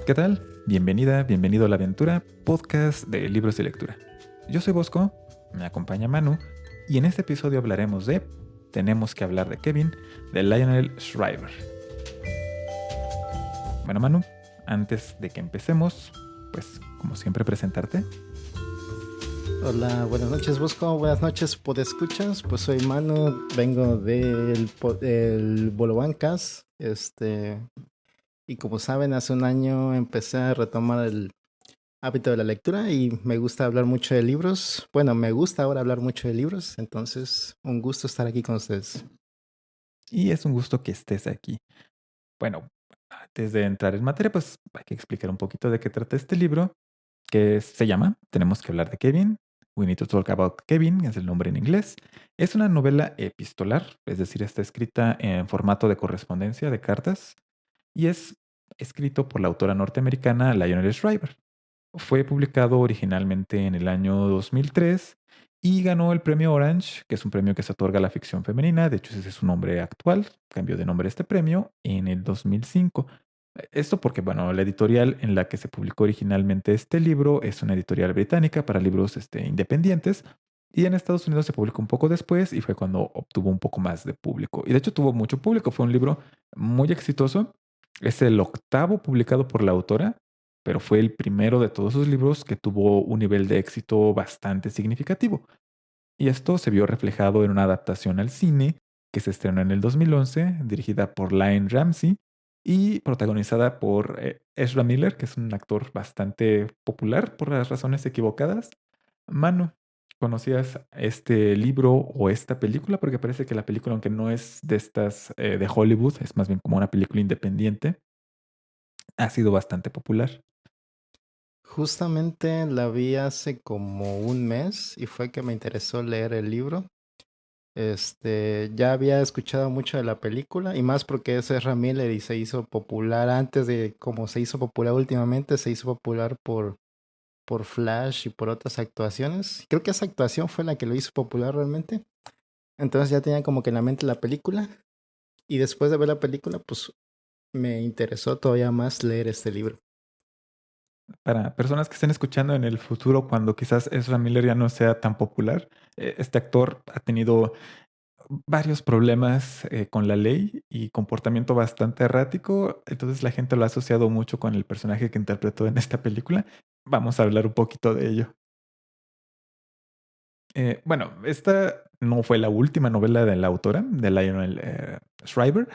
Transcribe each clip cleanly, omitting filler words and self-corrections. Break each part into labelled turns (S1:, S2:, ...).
S1: ¿Qué tal? Bienvenida, bienvenido a la aventura, podcast de libros y lectura. Yo soy Bosco, me acompaña Manu, y en este episodio hablaremos de Tenemos que hablar de Kevin, de Lionel Shriver. Bueno, Manu, antes de que empecemos, pues como siempre presentarte.
S2: Hola, buenas noches Bosco, buenas noches podescuchas, pues soy Manu, vengo del Bolobancas, y como saben hace un año empecé a retomar el hábito de la lectura y me gusta hablar mucho de libros, bueno, me gusta ahora hablar mucho de libros, entonces un gusto estar aquí con ustedes.
S1: Y es un gusto que estés aquí. Bueno, antes de entrar en materia, pues hay que explicar un poquito de qué trata este libro, que se llama Tenemos que hablar de Kevin. We Need to Talk About Kevin, es el nombre en inglés. Es una novela epistolar, es decir, está escrita en formato de correspondencia de cartas y es escrito por la autora norteamericana Lionel Shriver. Fue publicado originalmente en el año 2003 y ganó el premio Orange, que es un premio que se otorga a la ficción femenina. De hecho, ese es su nombre actual. Cambió de nombre este premio en el 2005. Esto porque, bueno, la editorial en la que se publicó originalmente este libro es una editorial británica para libros independientes. Y en Estados Unidos se publicó un poco después y fue cuando obtuvo un poco más de público. Y de hecho tuvo mucho público. Fue un libro muy exitoso. Es el octavo publicado por la autora, pero fue el primero de todos sus libros que tuvo un nivel de éxito bastante significativo. Y esto se vio reflejado en una adaptación al cine que se estrenó en el 2011, dirigida por Lynne Ramsey y protagonizada por Ezra Miller, que es un actor bastante popular por las razones equivocadas. Manu, ¿conocías este libro o esta película? Porque parece que la película, aunque no es de estas de Hollywood, es más bien como una película independiente, ha sido bastante popular.
S2: Justamente la vi hace como un mes y fue que me interesó leer el libro. Ya había escuchado mucho de la película y más porque es Ezra Miller y se hizo popular antes de como se hizo popular últimamente, se hizo popular por Flash y por otras actuaciones. Creo que esa actuación fue la que lo hizo popular realmente. Entonces ya tenía como que en la mente la película y después de ver la película pues me interesó todavía más leer este libro.
S1: Para personas que estén escuchando en el futuro, cuando quizás Ezra Miller ya no sea tan popular, este actor ha tenido varios problemas con la ley y comportamiento bastante errático, entonces la gente lo ha asociado mucho con el personaje que interpretó en esta película. Vamos a hablar un poquito de ello. Bueno, esta no fue la última novela de la autora, de Lionel Shriver.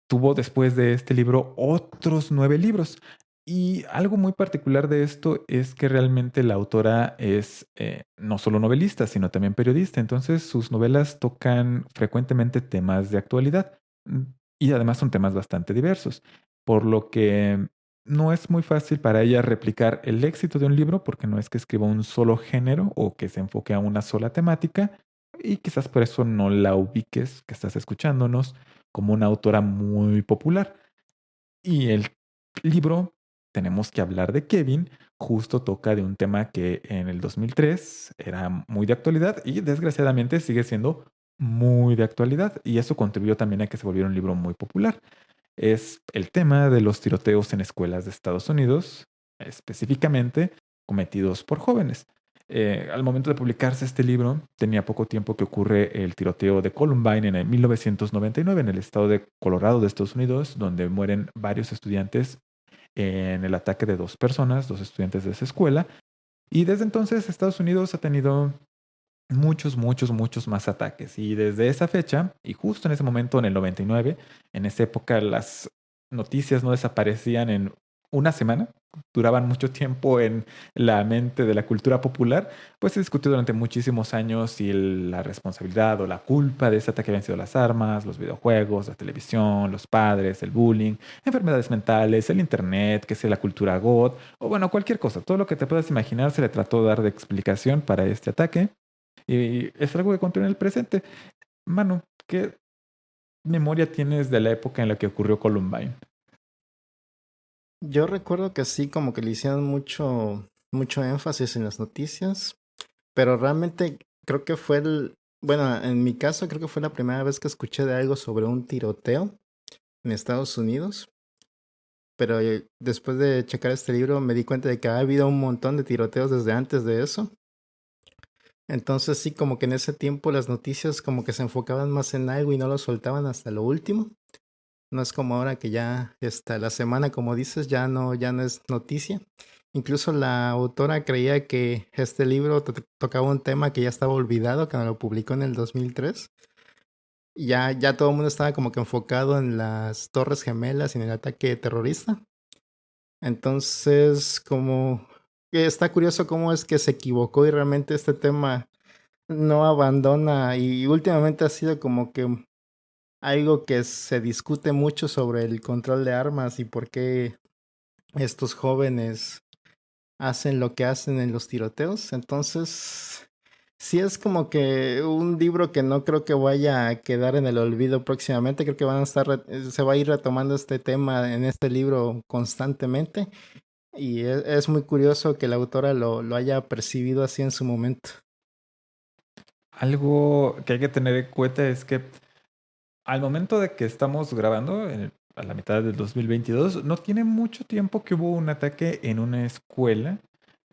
S1: Tuvo después de este libro otros 9 libros. Y algo muy particular de esto es que realmente la autora es no solo novelista, sino también periodista. Entonces sus novelas tocan frecuentemente temas de actualidad mm, y además son temas bastante diversos, por lo que no es muy fácil para ella replicar el éxito de un libro porque no es que escriba un solo género o que se enfoque a una sola temática y quizás por eso no la ubiques que estás escuchándonos como una autora muy popular. Y el libro, tenemos que hablar de Kevin, justo toca de un tema que en el 2003 era muy de actualidad y desgraciadamente sigue siendo muy de actualidad. Y eso contribuyó también a que se volviera un libro muy popular. Es el tema de los tiroteos en escuelas de Estados Unidos, específicamente cometidos por jóvenes. Al momento de publicarse este libro, tenía poco tiempo que ocurre el tiroteo de Columbine en el 1999 en el estado de Colorado de Estados Unidos, donde mueren varios estudiantes en el ataque de 2 personas, 2 estudiantes de esa escuela. Y desde entonces Estados Unidos ha tenido muchos más ataques. Y desde esa fecha, y justo en ese momento, en el 99, en esa época las noticias no desaparecían en una semana, duraban mucho tiempo en la mente de la cultura popular, pues se discutió durante muchísimos años si la responsabilidad o la culpa de ese ataque habían sido las armas, los videojuegos, la televisión, los padres, el bullying, enfermedades mentales, el internet, que sea la cultura goth, o bueno, cualquier cosa, todo lo que te puedas imaginar se le trató de dar de explicación para este ataque. Y es algo que continúa en el presente. Manu, ¿qué memoria tienes de la época en la que ocurrió Columbine?
S2: Yo recuerdo que sí, como que le hicieron mucho énfasis en las noticias, pero realmente creo que bueno, en mi caso creo que fue la primera vez que escuché de algo sobre un tiroteo en Estados Unidos, pero después de checar este libro me di cuenta de que ha habido un montón de tiroteos desde antes de eso. Entonces sí, como que en ese tiempo las noticias como que se enfocaban más en algo y no lo soltaban hasta lo último. No es como ahora que ya la semana, como dices, ya no es noticia. Incluso la autora creía que este libro tocaba un tema que ya estaba olvidado cuando lo publicó en el 2003. Ya todo el mundo estaba como que enfocado en las Torres Gemelas y en el ataque terrorista. Entonces, como que está curioso cómo es que se equivocó y realmente este tema no abandona y últimamente ha sido como que algo que se discute mucho sobre el control de armas y por qué estos jóvenes hacen lo que hacen en los tiroteos. Entonces, sí es como que un libro que no creo que vaya a quedar en el olvido próximamente. Creo que van a estar, se va a ir retomando este tema en este libro constantemente. Y es muy curioso que la autora lo haya percibido así en su momento.
S1: Algo que hay que tener en cuenta es que al momento de que estamos grabando, a la mitad del 2022, no tiene mucho tiempo que hubo un ataque en una escuela,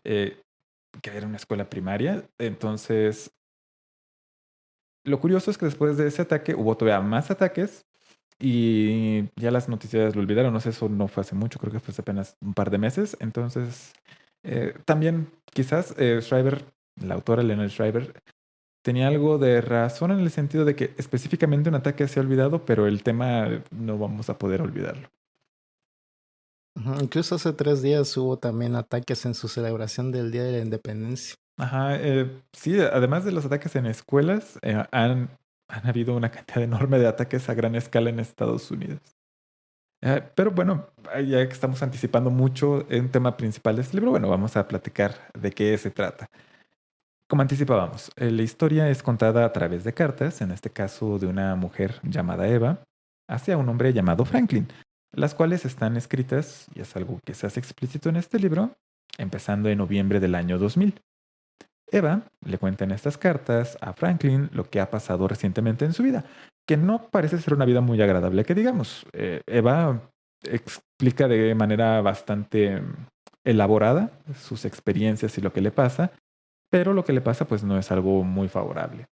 S1: eh, que era una escuela primaria. Entonces, lo curioso es que después de ese ataque hubo todavía más ataques y ya las noticias lo olvidaron. No sé, eso no fue hace mucho, creo que fue hace apenas un par de meses. Entonces, también quizás Schreiber, la autora Leonel Schreiber, tenía algo de razón en el sentido de que específicamente un ataque se ha olvidado, pero el tema no vamos a poder olvidarlo.
S2: Ujú, incluso hace 3 días hubo también ataques en su celebración del Día de la Independencia.
S1: Ajá, sí, además de los ataques en escuelas, han habido una cantidad enorme de ataques a gran escala en Estados Unidos. Pero bueno, ya que estamos anticipando mucho un tema principal de este libro, bueno, vamos a platicar de qué se trata. Como anticipábamos, la historia es contada a través de cartas, en este caso de una mujer llamada Eva, hacia un hombre llamado Franklin, las cuales están escritas, y es algo que se hace explícito en este libro, empezando en noviembre del año 2000. Eva le cuenta en estas cartas a Franklin lo que ha pasado recientemente en su vida, que no parece ser una vida muy agradable, que digamos. Eva explica de manera bastante elaborada sus experiencias y lo que le pasa, pero lo que le pasa pues no es algo muy favorable.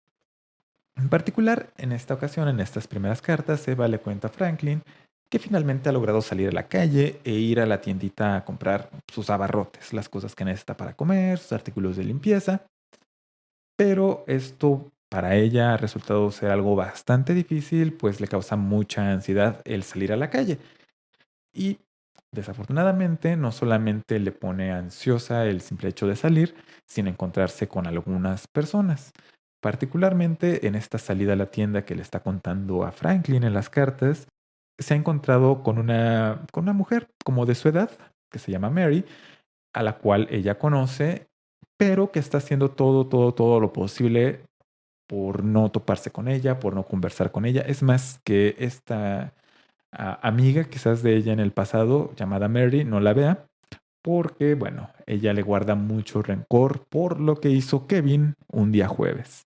S1: En particular, en esta ocasión, en estas primeras cartas, Eva le cuenta a Franklin que finalmente ha logrado salir a la calle e ir a la tiendita a comprar sus abarrotes, las cosas que necesita para comer, sus artículos de limpieza, pero esto para ella ha resultado ser algo bastante difícil, pues le causa mucha ansiedad el salir a la calle. Y desafortunadamente no solamente le pone ansiosa el simple hecho de salir, sin encontrarse con algunas personas. Particularmente en esta salida a la tienda que le está contando a Franklin en las cartas, se ha encontrado con una mujer como de su edad, que se llama Mary, a la cual ella conoce, pero que está haciendo todo lo posible por no toparse con ella, por no conversar con ella. Es más que esta amiga quizás de ella en el pasado, llamada Mary, no la vea, porque, bueno, ella le guarda mucho rencor por lo que hizo Kevin un día jueves.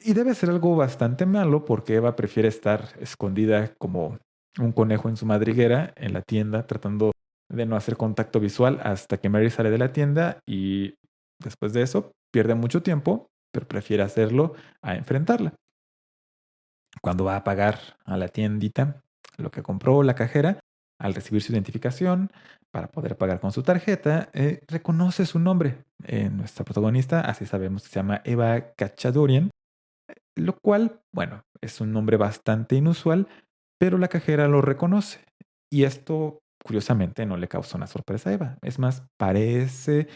S1: Y debe ser algo bastante malo porque Eva prefiere estar escondida como un conejo en su madriguera en la tienda, tratando de no hacer contacto visual hasta que Mary sale de la tienda y después de eso pierde mucho tiempo, pero prefiere hacerlo a enfrentarla. Cuando va a pagar a la tiendita lo que compró la cajera, al recibir su identificación para poder pagar con su tarjeta, reconoce su nombre. Nuestra protagonista, así sabemos que se llama Eva Cachadorian, lo cual, bueno, es un nombre bastante inusual, pero la cajera lo reconoce. Y esto, curiosamente, no le causa una sorpresa a Eva. Es más, parece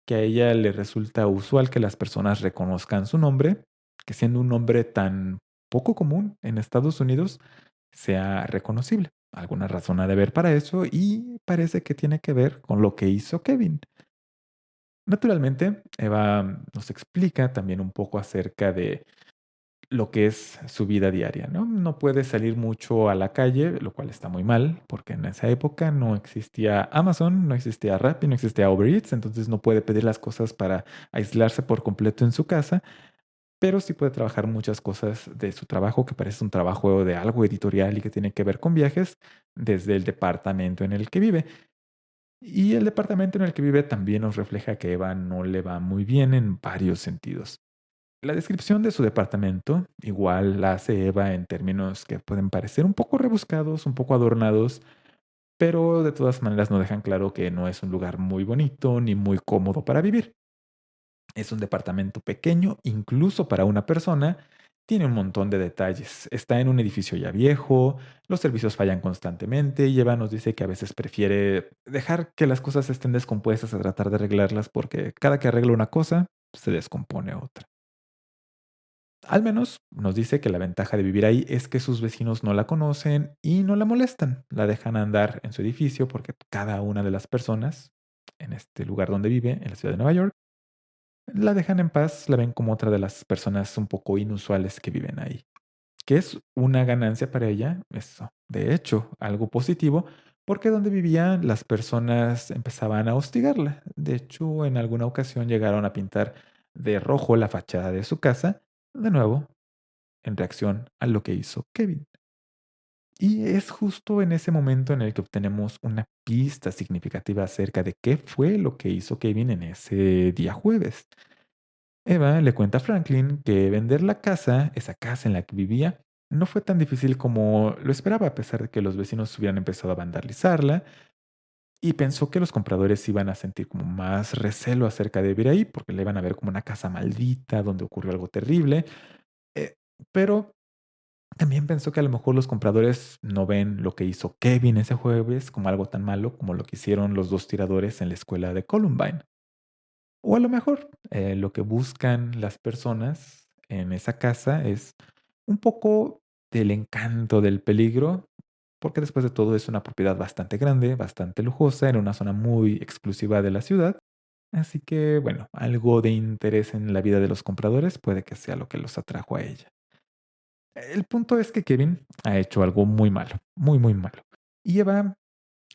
S1: que a ella le resulta usual que las personas reconozcan su nombre, que siendo un nombre tan poco común en Estados Unidos, sea reconocible. Alguna razón ha de ver para eso y parece que tiene que ver con lo que hizo Kevin. Naturalmente, Eva nos explica también un poco acerca de lo que es su vida diaria, ¿no? No puede salir mucho a la calle, lo cual está muy mal, porque en esa época no existía Amazon, no existía Rappi, no existía Uber Eats, entonces no puede pedir las cosas para aislarse por completo en su casa, pero sí puede trabajar muchas cosas de su trabajo, que parece un trabajo de algo editorial y que tiene que ver con viajes, desde el departamento en el que vive. Y el departamento en el que vive también nos refleja que Eva no le va muy bien en varios sentidos. La descripción de su departamento igual la hace Eva en términos que pueden parecer un poco rebuscados, un poco adornados, pero de todas maneras no dejan claro que no es un lugar muy bonito ni muy cómodo para vivir. Es un departamento pequeño, incluso para una persona. Tiene un montón de detalles. Está en un edificio ya viejo, los servicios fallan constantemente y Eva nos dice que a veces prefiere dejar que las cosas estén descompuestas a tratar de arreglarlas porque cada que arregla una cosa, se descompone otra. Al menos nos dice que la ventaja de vivir ahí es que sus vecinos no la conocen y no la molestan. La dejan andar en su edificio porque cada una de las personas en este lugar donde vive, en la ciudad de Nueva York, la dejan en paz, la ven como otra de las personas un poco inusuales que viven ahí, que es una ganancia para ella, eso, de hecho, algo positivo, porque donde vivía las personas empezaban a hostigarla. De hecho, en alguna ocasión llegaron a pintar de rojo la fachada de su casa, de nuevo, en reacción a lo que hizo Kevin. Y es justo en ese momento en el que obtenemos una pista significativa acerca de qué fue lo que hizo Kevin en ese día jueves. Eva le cuenta a Franklin que vender la casa, esa casa en la que vivía, no fue tan difícil como lo esperaba, a pesar de que los vecinos hubieran empezado a vandalizarla, y pensó que los compradores iban a sentir como más recelo acerca de vivir ahí, porque la iban a ver como una casa maldita, donde ocurrió algo terrible. Eh, pero también pensó que a lo mejor los compradores no ven lo que hizo Kevin ese jueves como algo tan malo como lo que hicieron los dos tiradores en la escuela de Columbine. O a lo mejor lo que buscan las personas en esa casa es un poco del encanto del peligro, porque después de todo es una propiedad bastante grande, bastante lujosa, en una zona muy exclusiva de la ciudad. Así que, bueno, algo de interés en la vida de los compradores puede que sea lo que los atrajo a ella. El punto es que Kevin ha hecho algo muy malo, muy, muy malo. Y Eva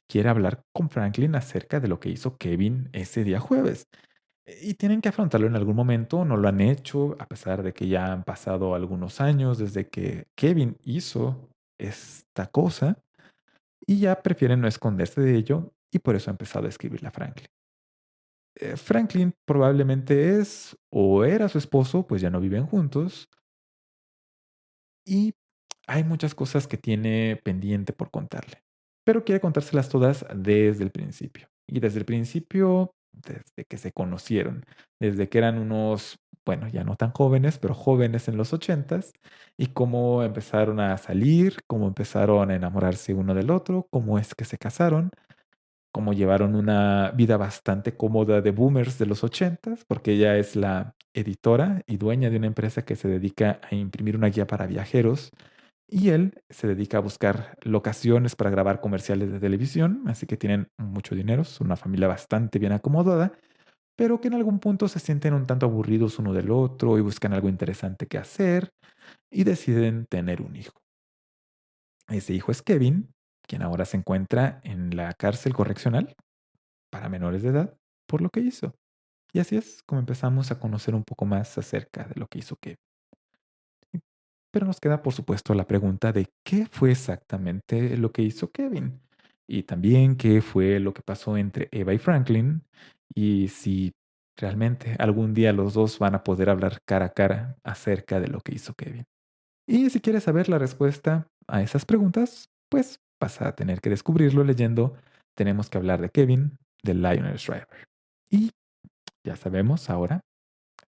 S1: quiere hablar con Franklin acerca de lo que hizo Kevin ese día jueves. Y tienen que afrontarlo en algún momento, no lo han hecho, a pesar de que ya han pasado algunos años desde que Kevin hizo esta cosa, y ya prefieren no esconderse de ello, y por eso ha empezado a escribirle a Franklin. Franklin probablemente es o era su esposo, pues ya no viven juntos, y hay muchas cosas que tiene pendiente por contarle, pero quiere contárselas todas desde el principio. Y desde el principio, desde que se conocieron, desde que eran unos, bueno, ya no tan jóvenes, pero jóvenes en los ochentas, y cómo empezaron a salir, cómo empezaron a enamorarse uno del otro, cómo es que se casaron, cómo llevaron una vida bastante cómoda de boomers de los ochentas, porque ella es la editora y dueña de una empresa que se dedica a imprimir una guía para viajeros y él se dedica a buscar locaciones para grabar comerciales de televisión, así que tienen mucho dinero, son una familia bastante bien acomodada, pero que en algún punto se sienten un tanto aburridos uno del otro y buscan algo interesante que hacer y deciden tener un hijo. Ese hijo es Kevin, quien ahora se encuentra en la cárcel correccional para menores de edad por lo que hizo. Y así es como empezamos a conocer un poco más acerca de lo que hizo Kevin. Pero nos queda, por supuesto, la pregunta de qué fue exactamente lo que hizo Kevin. Y también qué fue lo que pasó entre Eva y Franklin. Y si realmente algún día los dos van a poder hablar cara a cara acerca de lo que hizo Kevin. Y si quieres saber la respuesta a esas preguntas, pues vas a tener que descubrirlo leyendo Tenemos que hablar de Kevin, de Lionel Shriver. Y ya sabemos ahora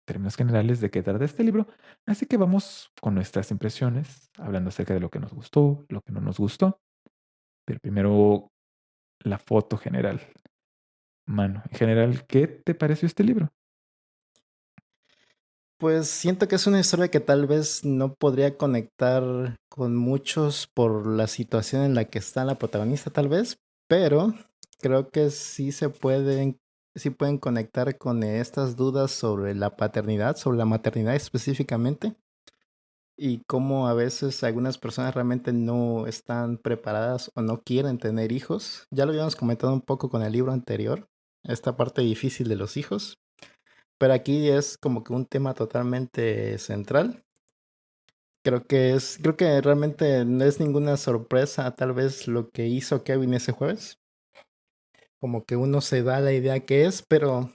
S1: términos generales de qué trata este libro. Así que vamos con nuestras impresiones, hablando acerca de lo que nos gustó, lo que no nos gustó. Pero primero, la foto general. Mano, en general, ¿qué te pareció este libro?
S2: Pues siento que es una historia que tal vez no podría conectar con muchos por la situación en la que está la protagonista, tal vez, pero creo que sí pueden conectar con estas dudas sobre la paternidad, sobre la maternidad específicamente, y cómo a veces algunas personas realmente no están preparadas o no quieren tener hijos. Ya lo habíamos comentado un poco con el libro anterior, esta parte difícil de los hijos. pero aquí es como que un tema totalmente central. Creo que realmente no es ninguna sorpresa tal vez lo que hizo Kevin ese jueves. Como que uno se da la idea que es, pero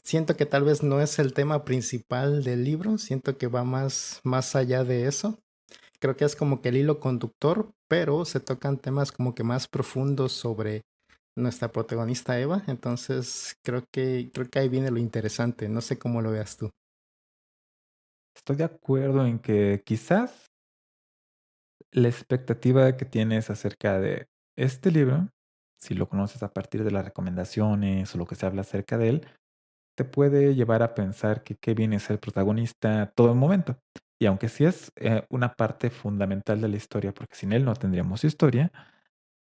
S2: siento que tal vez no es el tema principal del libro, siento que va más allá de eso. Creo que es como que el hilo conductor, pero se tocan temas como que más profundos sobre nuestra protagonista Eva, entonces creo que ahí viene lo interesante, no sé cómo lo veas tú.
S1: Estoy de acuerdo en que quizás la expectativa que tienes acerca de este libro, si lo conoces a partir de las recomendaciones o lo que se habla acerca de él, te puede llevar a pensar que Kevin es el protagonista todo el momento. Y aunque sí es una parte fundamental de la historia, porque sin él no tendríamos historia,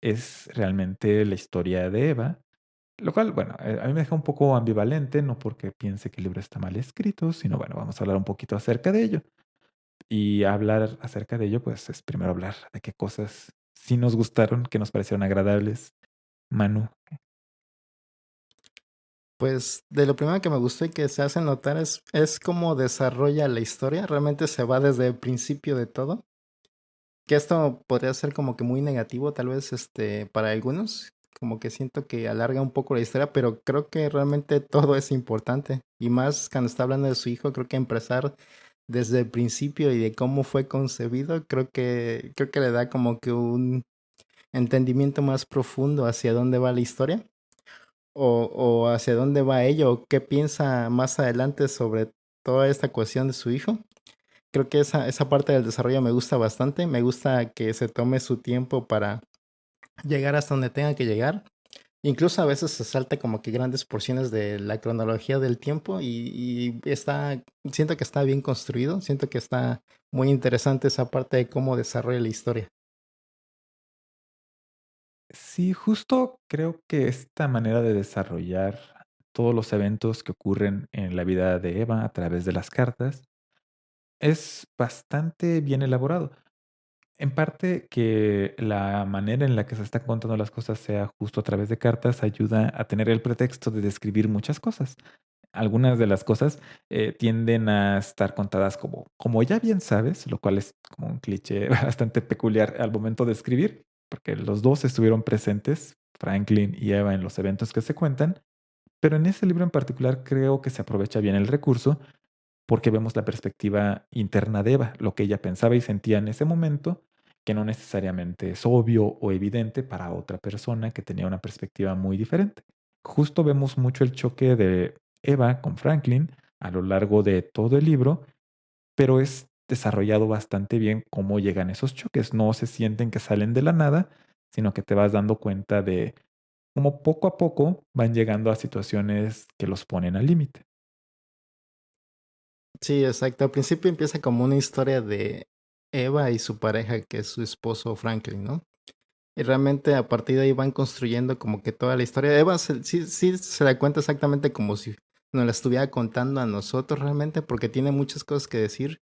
S1: es realmente la historia de Eva, lo cual, bueno, a mí me deja un poco ambivalente, no porque piense que el libro está mal escrito, sino bueno, vamos a hablar un poquito acerca de ello. Y hablar acerca de ello, pues es primero hablar de qué cosas sí nos gustaron, que nos parecieron agradables. Manu,
S2: Pues de lo primero que me gustó y que se hace notar es cómo desarrolla la historia, realmente se va desde el principio de todo, que esto podría ser como que muy negativo tal vez para algunos, como que siento que alarga un poco la historia, pero creo que realmente todo es importante y más cuando está hablando de su hijo, creo que empezar desde el principio y de cómo fue concebido, creo que le da como que un entendimiento más profundo hacia dónde va la historia o hacia dónde va ella o qué piensa más adelante sobre toda esta cuestión de su hijo. Creo que esa parte del desarrollo me gusta bastante. Me gusta que se tome su tiempo para llegar hasta donde tenga que llegar. Incluso a veces se salta como que grandes porciones de la cronología del tiempo siento que está bien construido, siento que está muy interesante esa parte de cómo desarrolla la historia.
S1: sí, justo creo que esta manera de desarrollar todos los eventos que ocurren en la vida de Eva a través de las cartas es bastante bien elaborado. En parte que la manera en la que se están contando las cosas sea justo a través de cartas ayuda a tener el pretexto de describir muchas cosas. Algunas de las cosas tienden a estar contadas como ya bien sabes, lo cual es como un cliché bastante peculiar al momento de escribir, porque los dos estuvieron presentes, Franklin y Eva, en los eventos que se cuentan, pero en ese libro en particular creo que se aprovecha bien el recurso porque vemos la perspectiva interna de Eva, lo que ella pensaba y sentía en ese momento, que no necesariamente es obvio o evidente para otra persona que tenía una perspectiva muy diferente. Justo vemos mucho el choque de Eva con Franklin a lo largo de todo el libro, pero es desarrollado bastante bien cómo llegan esos choques. No se sienten que salen de la nada, sino que te vas dando cuenta de cómo poco a poco van llegando a situaciones que los ponen al límite.
S2: Sí, exacto. Al principio empieza como una historia de Eva y su pareja, que es su esposo Franklin, ¿no? Y realmente a partir de ahí van construyendo como que toda la historia. Sí se da cuenta exactamente como si nos la estuviera contando a nosotros realmente, porque tiene muchas cosas que decir,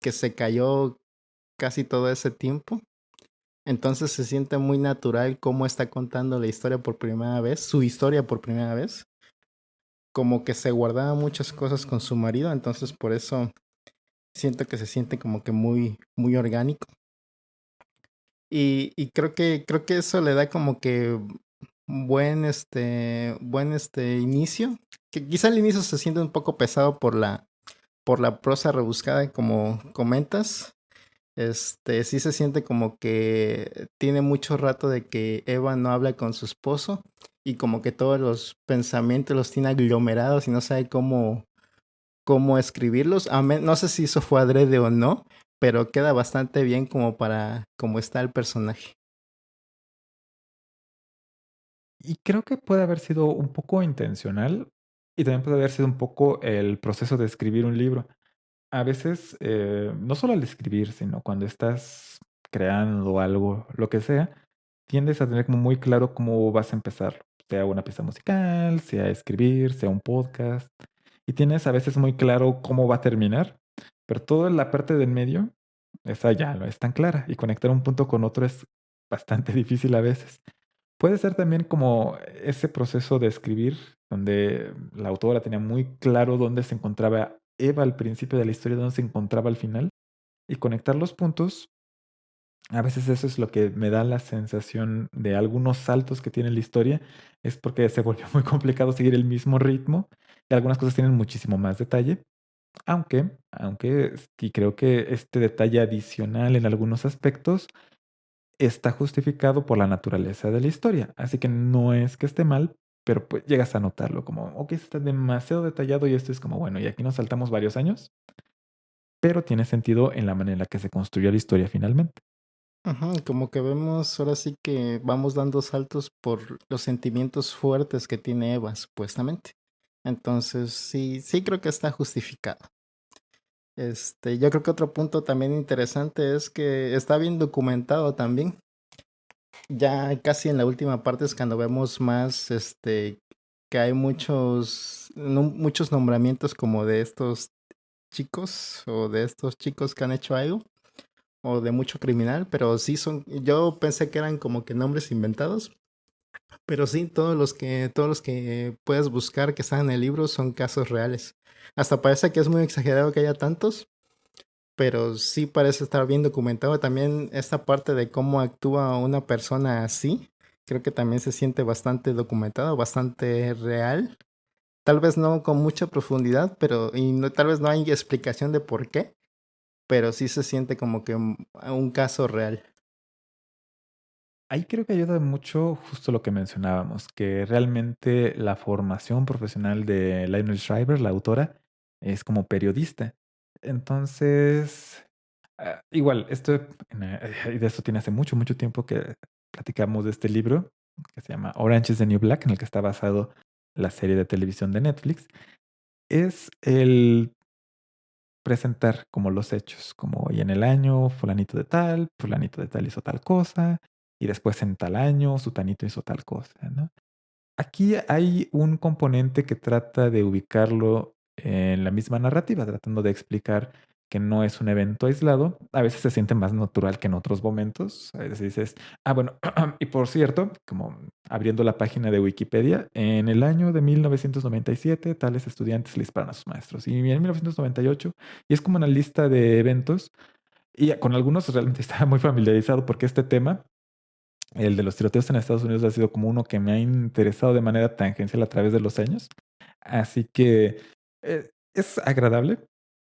S2: que se cayó casi todo ese tiempo. Entonces se siente muy natural cómo está contando la historia por primera vez, su historia por primera vez. Como que se guardaba muchas cosas con su marido, entonces por eso siento que se siente como que muy orgánico. Y creo que eso le da como que buen inicio. Que quizá al inicio se siente un poco pesado por la prosa rebuscada, como comentas. Sí se siente como que tiene mucho rato de que Eva no habla con su esposo y como que todos los pensamientos los tiene aglomerados y no sabe cómo escribirlos. No sé si eso fue adrede o no, pero queda bastante bien como para cómo está el personaje.
S1: Y creo que puede haber sido un poco intencional y también puede haber sido un poco el proceso de escribir un libro. A veces, no solo al escribir, sino cuando estás creando algo, lo que sea, tiendes a tener como muy claro cómo vas a empezar, sea una pieza musical, sea escribir, sea un podcast, y tienes a veces muy claro cómo va a terminar, pero toda la parte del medio, esa ya no es tan clara, y conectar un punto con otro es bastante difícil a veces. Puede ser también como ese proceso de escribir, donde la autora tenía muy claro dónde se encontraba Eva al principio de la historia, dónde se encontraba al final, y conectar los puntos. A veces eso es lo que me da la sensación de algunos saltos que tiene la historia, es porque se volvió muy complicado seguir el mismo ritmo y algunas cosas tienen muchísimo más detalle, aunque sí creo que este detalle adicional en algunos aspectos está justificado por la naturaleza de la historia. Así que no es que esté mal, pero pues llegas a notarlo como, ok, está demasiado detallado y esto es como, bueno, y aquí nos saltamos varios años, pero tiene sentido en la manera en la que se construyó la historia finalmente.
S2: Ajá, como que vemos, ahora sí que vamos dando saltos por los sentimientos fuertes que tiene Eva, supuestamente. Entonces, sí, sí creo que está justificado. Yo creo que otro punto también interesante es que está bien documentado también. Ya casi en la última parte es cuando vemos más, que hay muchos nombramientos como de estos chicos o de estos chicos que han hecho algo o de mucho criminal, pero sí yo pensé que eran como que nombres inventados, pero sí, todos los que puedes buscar que están en el libro son casos reales. Hasta parece que es muy exagerado que haya tantos, pero sí parece estar bien documentado. También esta parte de cómo actúa una persona así, creo que también se siente bastante documentado, bastante real. Tal vez no con mucha profundidad, tal vez no hay explicación de por qué, pero sí se siente como que un caso real.
S1: Ahí creo que ayuda mucho justo lo que mencionábamos, que realmente la formación profesional de Lionel Shriver, la autora, es como periodista. Entonces, igual, y de eso tiene hace mucho, mucho tiempo que platicamos de este libro, que se llama Orange is the New Black, en el que está basado la serie de televisión de Netflix, es el presentar como los hechos, como y en el año fulanito de tal hizo tal cosa, y después en tal año sutanito hizo tal cosa, ¿no? Aquí hay un componente que trata de ubicarlo en la misma narrativa, tratando de explicar que no es un evento aislado. A veces se siente más natural que en otros momentos. A veces dices, bueno, y por cierto, como abriendo la página de Wikipedia, en el año de 1997, tales estudiantes le disparan a sus maestros. Y en 1998, y es como una lista de eventos, y con algunos realmente estaba muy familiarizado porque este tema el de los tiroteos en Estados Unidos ha sido como uno que me ha interesado de manera tangencial a través de los años. Así que es agradable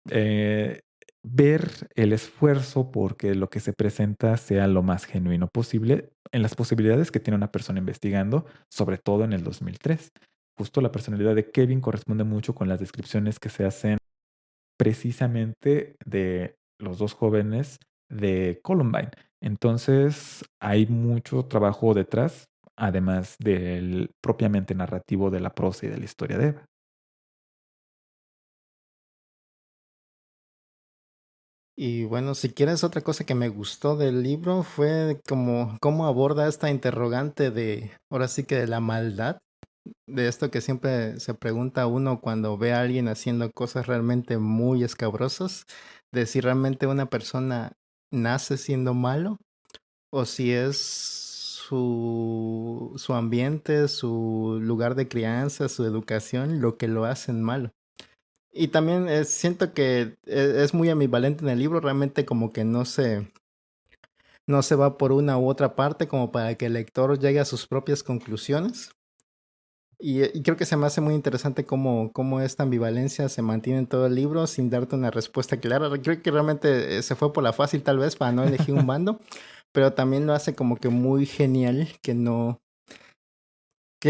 S1: eh, ver el esfuerzo porque lo que se presenta sea lo más genuino posible en las posibilidades que tiene una persona investigando, sobre todo en el 2003. Justo la personalidad de Kevin corresponde mucho con las descripciones que se hacen precisamente de los dos jóvenes de Columbine. Entonces, hay mucho trabajo detrás, además del propiamente narrativo de la prosa y de la historia de Eva.
S2: Y bueno, si quieres otra cosa que me gustó del libro fue como cómo aborda esta interrogante de, ahora sí que de la maldad, de esto que siempre se pregunta uno cuando ve a alguien haciendo cosas realmente muy escabrosas, de si realmente una persona nace siendo malo o si es su ambiente, su lugar de crianza, su educación, lo que lo hacen malo. Y también siento que es muy ambivalente en el libro, realmente como que no se va por una u otra parte como para que el lector llegue a sus propias conclusiones. Y creo que se me hace muy interesante cómo esta ambivalencia se mantiene en todo el libro sin darte una respuesta clara. Creo que realmente se fue por la fácil tal vez para no elegir un bando, pero también lo hace como que muy genial que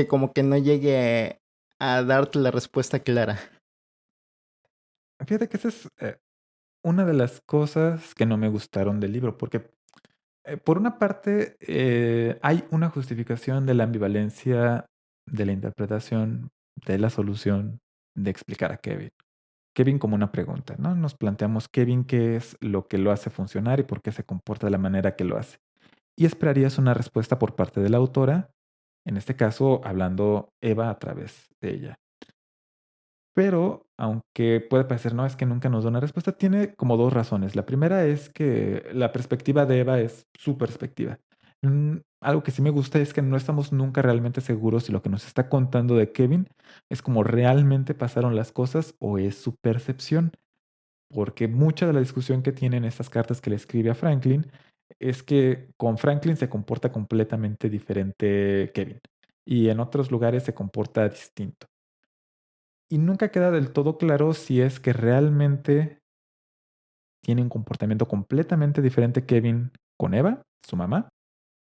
S2: como que no llegue a darte la respuesta clara.
S1: Fíjate que esa es una de las cosas que no me gustaron del libro, porque por una parte hay una justificación de la ambivalencia de la interpretación, de la solución, de explicar a Kevin. Kevin como una pregunta, ¿no? Nos planteamos Kevin qué es lo que lo hace funcionar y por qué se comporta de la manera que lo hace. Y esperarías una respuesta por parte de la autora, en este caso hablando Eva a través de ella. Pero aunque puede parecer, no, es que nunca nos da una respuesta, tiene como dos razones. La primera es que la perspectiva de Eva es su perspectiva. Algo que sí me gusta es que no estamos nunca realmente seguros si lo que nos está contando de Kevin es como realmente pasaron las cosas o es su percepción, porque mucha de la discusión que tienen estas cartas que le escribe a Franklin es que con Franklin se comporta completamente diferente Kevin y en otros lugares se comporta distinto. Y nunca queda del todo claro si es que realmente tiene un comportamiento completamente diferente Kevin con Eva, su mamá,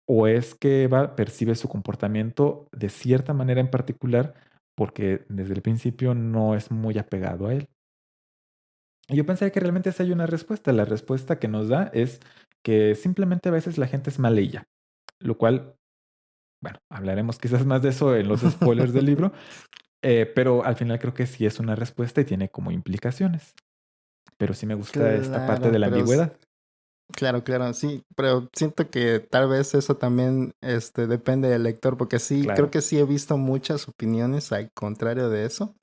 S1: o es que Eva percibe su comportamiento de cierta manera en particular porque desde el principio no es muy apegado a él. Y yo pensé que realmente esa hay una respuesta. La respuesta que nos da es que simplemente a veces la gente es mala y ya. Lo cual, bueno, hablaremos quizás más de eso en los spoilers del libro, pero al final creo que sí es una respuesta y tiene como implicaciones. Pero sí me gusta esta parte de
S2: Claro,
S1: la
S2: pero
S1: ambigüedad.
S2: claro, claro, sí, pero siento que tal vez eso también depende del lector, porque sí, creo
S1: Claro.
S2: que sí he visto muchas opiniones al contrario de eso,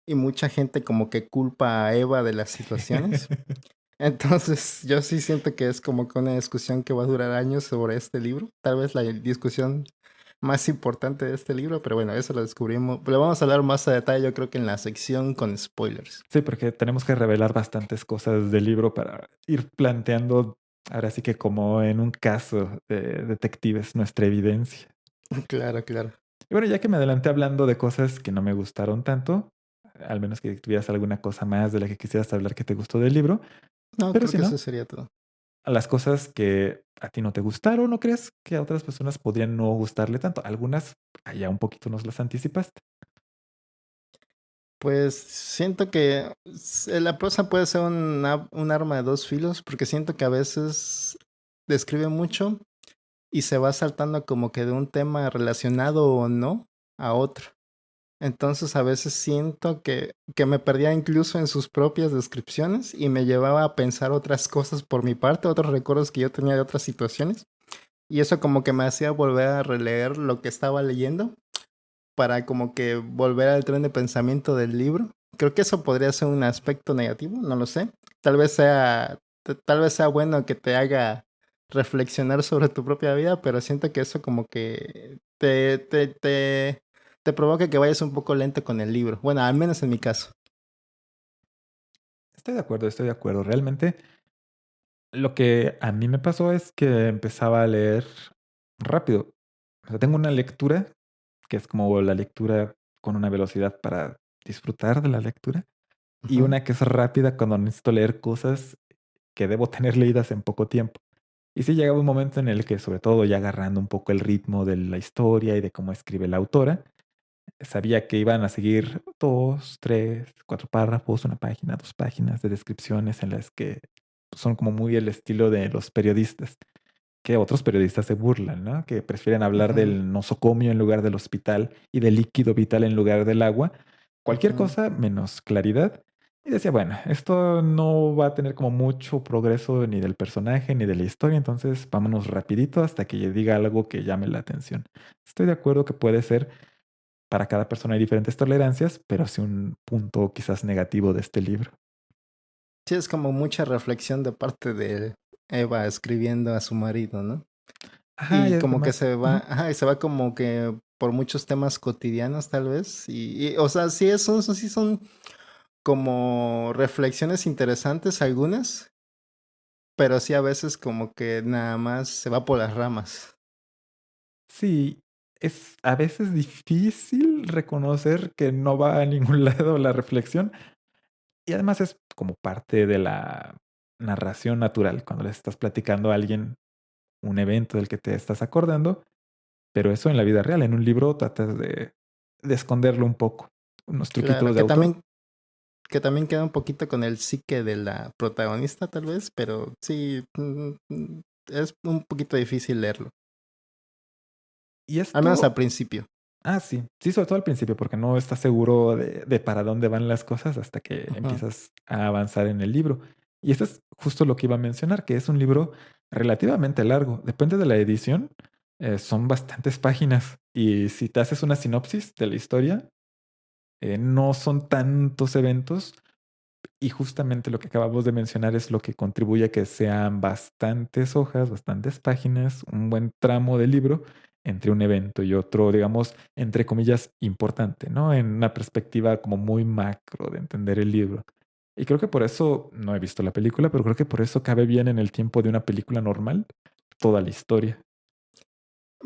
S2: y mucha gente como que culpa a Eva de las situaciones. Entonces, yo sí siento que es como que una discusión que va a durar años sobre este libro, tal vez la discusión más importante de este libro, pero bueno, eso lo descubrimos, lo vamos a hablar más a detalle, yo creo que en la sección con spoilers.
S1: Sí, porque tenemos que revelar bastantes cosas del libro para ir planteando, ahora sí que como en un caso de detectives, nuestra evidencia.
S2: Claro, claro.
S1: Y bueno, ya que me adelanté hablando de cosas que no me gustaron tanto, al menos que tuvieras alguna cosa más de la que quisieras hablar que te gustó del libro,
S2: No,
S1: pero
S2: creo
S1: si
S2: que eso
S1: no,
S2: sería todo.
S1: a las cosas que a ti no te gustaron, ¿no crees que a otras personas podrían no gustarle tanto? Algunas ya un poquito nos las anticipaste.
S2: Pues siento que la prosa puede ser un arma de dos filos, porque siento que a veces describe mucho y se va saltando como que de un tema relacionado o no a otro. Entonces a veces siento que me perdía incluso en sus propias descripciones y me llevaba a pensar otras cosas por mi parte, otros recuerdos que yo tenía de otras situaciones. Y eso como que me hacía volver a releer lo que estaba leyendo para como que volver al tren de pensamiento del libro. Creo que eso podría ser un aspecto negativo, no lo sé. Tal vez sea bueno que te haga reflexionar sobre tu propia vida, pero siento que eso como que te provoca que vayas un poco lento con el libro. Bueno, al menos en mi caso.
S1: Estoy de acuerdo, estoy de acuerdo. Realmente lo que a mí me pasó es que empezaba a leer rápido. O sea, tengo una lectura que es como la lectura con una velocidad para disfrutar de la lectura y
S2: Ujú,
S1: una que es rápida cuando necesito leer cosas que debo tener leídas en poco tiempo. Y sí llegaba un momento en el que, sobre todo ya agarrando un poco el ritmo de la historia y de cómo escribe la autora, sabía que iban a seguir dos, tres, cuatro párrafos, una página, dos páginas de descripciones en las que son como muy el estilo de los periodistas, que otros periodistas se burlan, ¿no? Que prefieren hablar
S2: ujú,
S1: del nosocomio en lugar del hospital y del líquido vital en lugar del agua. Cualquier
S2: ujú.
S1: cosa menos claridad. Y decía, bueno, esto no va a tener como mucho progreso ni del personaje ni de la historia, entonces vámonos rapidito hasta que diga algo que llame la atención. Estoy de acuerdo que puede ser, para cada persona hay diferentes tolerancias, pero sí un punto quizás negativo de este libro.
S2: Sí, es como mucha reflexión de parte de Eva escribiendo a su marido, ¿no?
S1: Ajá, y
S2: Y como que
S1: además,
S2: se va,
S1: ujú.
S2: ajá, y se va como que por muchos temas cotidianos tal vez. O sea, sí, eso sí son como reflexiones interesantes algunas, pero sí a veces como que nada más se va por las ramas.
S1: Sí, es a veces difícil reconocer que no va a ningún lado la reflexión y además es como parte de la narración natural cuando le estás platicando a alguien un evento del que te estás acordando, pero eso en la vida real, en un libro tratas de esconderlo un poco, unos truquitos
S2: Claro,
S1: de autor.
S2: que también queda un poquito con el psique de la protagonista tal vez, pero sí, es un poquito difícil leerlo,
S1: Y
S2: al menos al
S1: esto,
S2: principio.
S1: sí, sí, sobre todo al principio, porque no estás seguro de para dónde van las cosas hasta que
S2: Ujú.
S1: empiezas a avanzar en el libro. Y esto es justo lo que iba a mencionar, que es un libro relativamente largo. Depende de la edición, son bastantes páginas. Y si te haces una sinopsis de la historia, no son tantos eventos, Y justamente lo que acabamos de mencionar es lo que contribuye a que sean bastantes hojas, bastantes páginas, un buen tramo del libro entre un evento y otro, digamos, entre comillas, importante, ¿no? En una perspectiva como muy macro de entender el libro. Y creo que por eso, no he visto la película, pero creo que por eso cabe bien en el tiempo de una película normal toda la historia.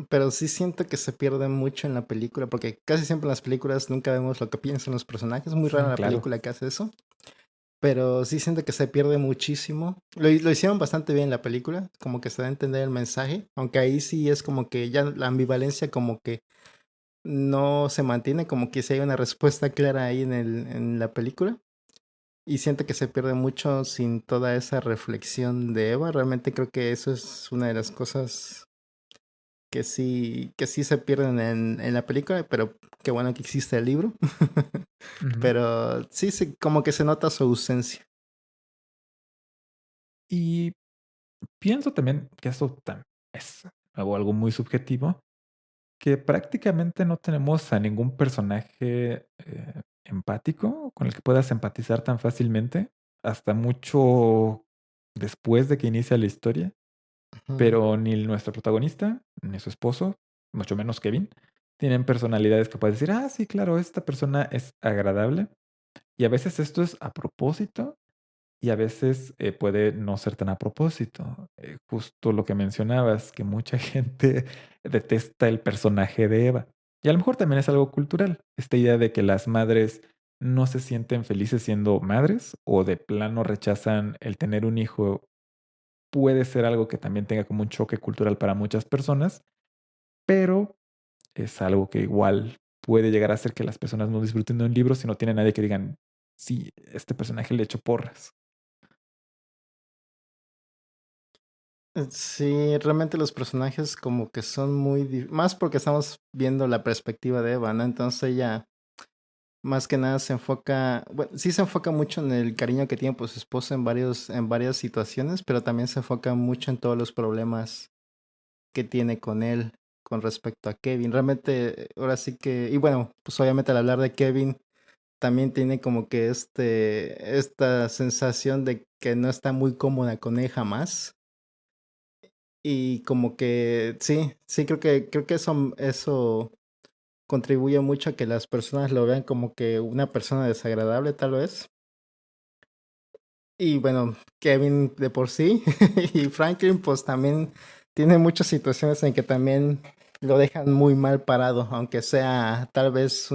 S2: Pero sí siento que se pierde mucho en la película, porque casi siempre en las películas nunca vemos lo que piensan los personajes. Es muy rara la
S1: Claro.
S2: película que hace eso. Pero sí siento que se pierde muchísimo. Lo hicieron bastante bien en la película, como que se da a entender el mensaje, aunque ahí sí es como que ya la ambivalencia como que no se mantiene, como que si hay una respuesta clara ahí en la película. Y siento que se pierde mucho sin toda esa reflexión de Eva. Realmente creo que eso es una de las cosas que sí se pierden en la película, pero qué bueno que existe el libro.
S1: Ujú.
S2: Pero sí, sí, como que se nota su ausencia.
S1: Y pienso también que eso es algo muy subjetivo, que prácticamente no tenemos a ningún personaje empático con el que puedas empatizar tan fácilmente, hasta mucho después de que inicia la historia,
S2: Ujú.
S1: pero ni nuestro protagonista, ni su esposo, mucho menos Kevin, tienen personalidades que puedes decir, ah, sí, claro, esta persona es agradable. Y a veces esto es a propósito y a veces puede no ser tan a propósito. Justo lo que mencionabas, que mucha gente detesta el personaje de Eva. Y a lo mejor también es algo cultural, esta idea de que las madres no se sienten felices siendo madres o de plano rechazan el tener un hijo. Puede ser algo que también tenga como un choque cultural para muchas personas, pero es algo que igual puede llegar a hacer que las personas no disfruten de un libro si no tiene nadie que digan, sí, este personaje le echo porras.
S2: Sí, realmente los personajes como que son muy... Más porque estamos viendo la perspectiva de Eva, ¿no? Entonces ella más que nada se enfoca... Bueno, sí se enfoca mucho en el cariño que tiene por su esposo en varias situaciones, pero también se enfoca mucho en todos los problemas que tiene con él con respecto a Kevin. Realmente, ahora sí que... Y bueno, pues obviamente al hablar de Kevin, también tiene como que esta sensación de que no está muy cómoda con él jamás. Y como que sí, sí creo que eso contribuye mucho a que las personas lo vean como que una persona desagradable tal vez. Y bueno, Kevin de por sí y Franklin pues también tiene muchas situaciones en que también lo dejan muy mal parado, aunque sea tal vez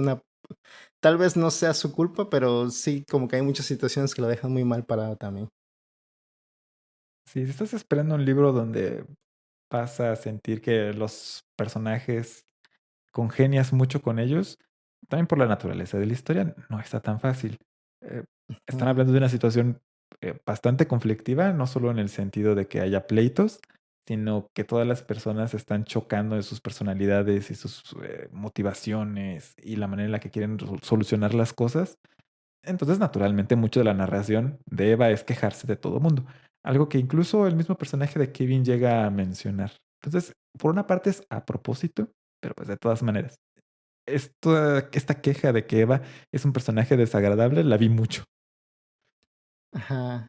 S2: no sea su culpa, pero sí como que hay muchas situaciones que lo dejan muy mal parado también.
S1: Si estás esperando un libro donde vas a sentir que los personajes congenias mucho con ellos, también por la naturaleza de la historia, no está tan fácil. Eh, Están
S2: Ujú.
S1: hablando de una situación bastante conflictiva, no solo en el sentido de que haya pleitos, sino que todas las personas están chocando de sus personalidades y sus motivaciones y la manera en la que quieren solucionar las cosas. Entonces, naturalmente, mucho de la narración de Eva es quejarse de todo mundo, algo que incluso el mismo personaje de Kevin llega a mencionar. Entonces, por una parte es a propósito, pero pues de todas maneras, esta queja de que Eva es un personaje desagradable la vi mucho.
S2: Ajá.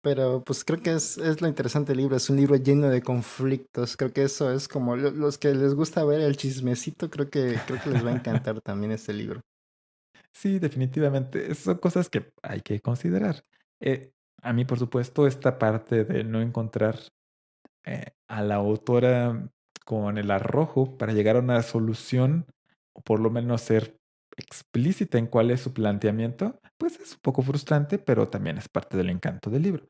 S2: Pero pues creo que es lo interesante del libro, es un libro lleno de conflictos. Creo que eso es como los que les gusta ver el chismecito, creo que les va a encantar también este libro.
S1: Sí, definitivamente, son cosas que hay que considerar. Eh, a mí, por supuesto, esta parte de no encontrar a la autora con el arrojo para llegar a una solución, o por lo menos ser explícita en cuál es su planteamiento, pues es un poco frustrante, pero también es parte del encanto del libro.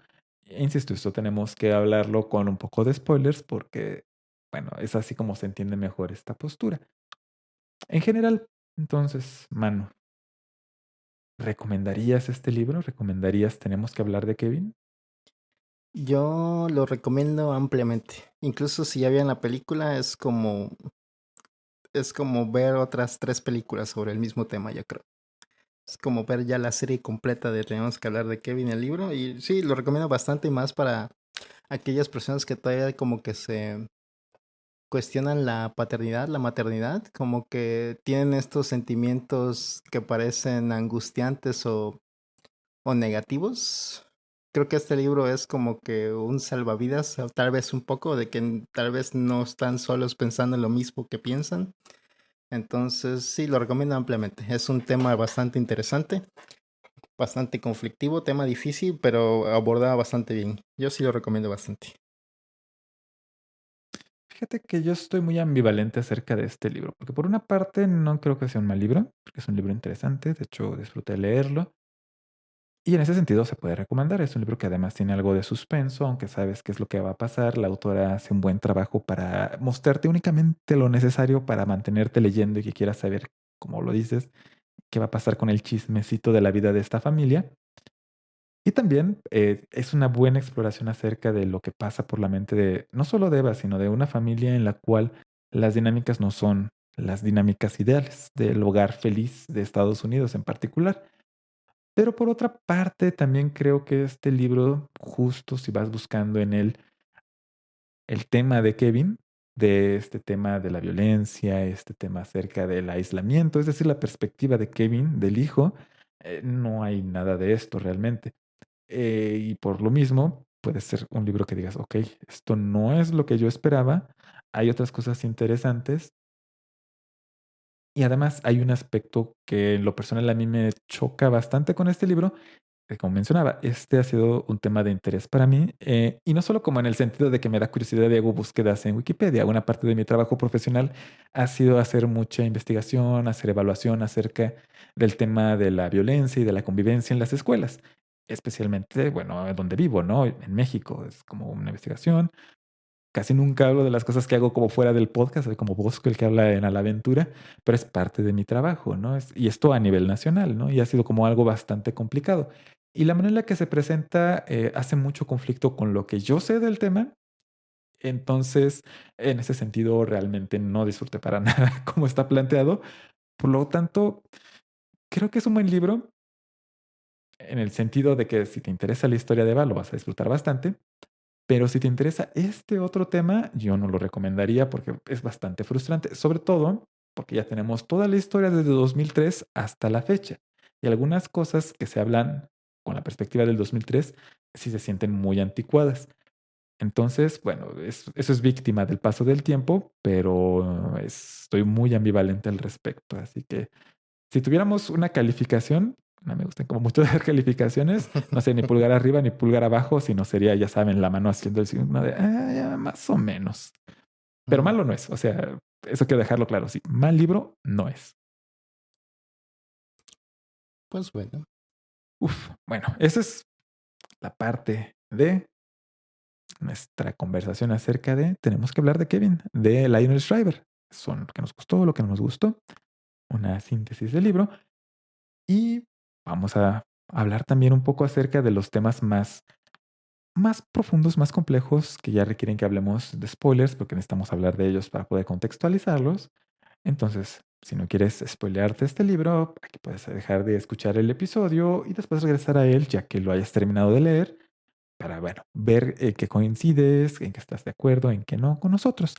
S1: E insisto, esto tenemos que hablarlo con un poco de spoilers porque, bueno, es así como se entiende mejor esta postura. En general, entonces, Manu, ¿recomendarías este libro? ¿Recomendarías Tenemos que hablar de Kevin?
S2: Yo lo recomiendo ampliamente. Incluso si ya vieron la película, es como ver otras tres películas sobre el mismo tema, yo creo. Es como ver ya la serie completa de Tenemos que hablar de Kevin, el libro. Y sí, lo recomiendo bastante y más para aquellas personas que todavía como que se cuestionan la paternidad, la maternidad, como que tienen estos sentimientos que parecen angustiantes o o negativos. Creo que este libro es como que un salvavidas, o tal vez un poco, de que tal vez no están solos pensando en lo mismo que piensan. Entonces, sí, lo recomiendo ampliamente. Es un tema bastante interesante, bastante conflictivo, tema difícil, pero abordado bastante bien. Yo sí lo recomiendo bastante.
S1: Fíjate que yo estoy muy ambivalente acerca de este libro, porque por una parte no creo que sea un mal libro, porque es un libro interesante, de hecho disfruté leerlo, y en ese sentido se puede recomendar. Es un libro que además tiene algo de suspenso, aunque sabes qué es lo que va a pasar. La autora hace un buen trabajo para mostrarte únicamente lo necesario para mantenerte leyendo y que quieras saber, como lo dices, qué va a pasar con el chismecito de la vida de esta familia. Y también es una buena exploración acerca de lo que pasa por la mente de no solo de Eva, sino de una familia en la cual las dinámicas no son las dinámicas ideales del hogar feliz de Estados Unidos en particular. Pero por otra parte, también creo que este libro, justo si vas buscando en él el tema de Kevin, de este tema de la violencia, este tema acerca del aislamiento, es decir, la perspectiva de Kevin, del hijo, no hay nada de esto realmente. Y por lo mismo, puede ser un libro que digas, ok, esto no es lo que yo esperaba, hay otras cosas interesantes. Y además hay un aspecto que en lo personal a mí me choca bastante con este libro, como mencionaba, este ha sido un tema de interés para mí, y no solo como en el sentido de que me da curiosidad y hago búsquedas en Wikipedia. Una parte de mi trabajo profesional ha sido hacer mucha investigación, hacer evaluación acerca del tema de la violencia y de la convivencia en las escuelas, especialmente, bueno, donde vivo, ¿no? En México es como una investigación. Casi nunca hablo de las cosas que hago como fuera del podcast, soy como Bosco el que habla en A la Aventura, pero es parte de mi trabajo, ¿no? Y esto a nivel nacional, ¿no? Y ha sido como algo bastante complicado. Y la manera en la que se presenta hace mucho conflicto con lo que yo sé del tema. Entonces, en ese sentido, realmente no disfruté para nada cómo está planteado. Por lo tanto, creo que es un buen libro en el sentido de que si te interesa la historia de Eva, lo vas a disfrutar bastante. Pero si te interesa este otro tema, yo no lo recomendaría porque es bastante frustrante, sobre todo porque ya tenemos toda la historia desde 2003 hasta la fecha. Y algunas cosas que se hablan con la perspectiva del 2003 sí se sienten muy anticuadas. Entonces, bueno, eso es víctima del paso del tiempo, pero estoy muy ambivalente al respecto. Así que si tuviéramos una calificación, no me gustan como mucho dar calificaciones, no sé, ni pulgar arriba ni pulgar abajo, sino sería, ya saben, la mano haciendo el signo de ya, más o menos. Pero
S2: Mm,
S1: malo no es. O sea, eso hay que dejarlo claro. Sí, mal libro no es.
S2: Pues bueno,
S1: Uf, bueno, esa es la parte de nuestra conversación acerca de, tenemos que hablar de Kevin, de Lionel Shriver. Son lo que nos gustó, lo que no nos gustó, una síntesis del libro. Y vamos a hablar también un poco acerca de los temas más profundos, más complejos, que ya requieren que hablemos de spoilers, porque necesitamos hablar de ellos para poder contextualizarlos. Entonces, si no quieres spoilearte este libro, aquí puedes dejar de escuchar el episodio y después regresar a él ya que lo hayas terminado de leer para, bueno, ver qué coincides, en qué estás de acuerdo, en qué no con nosotros.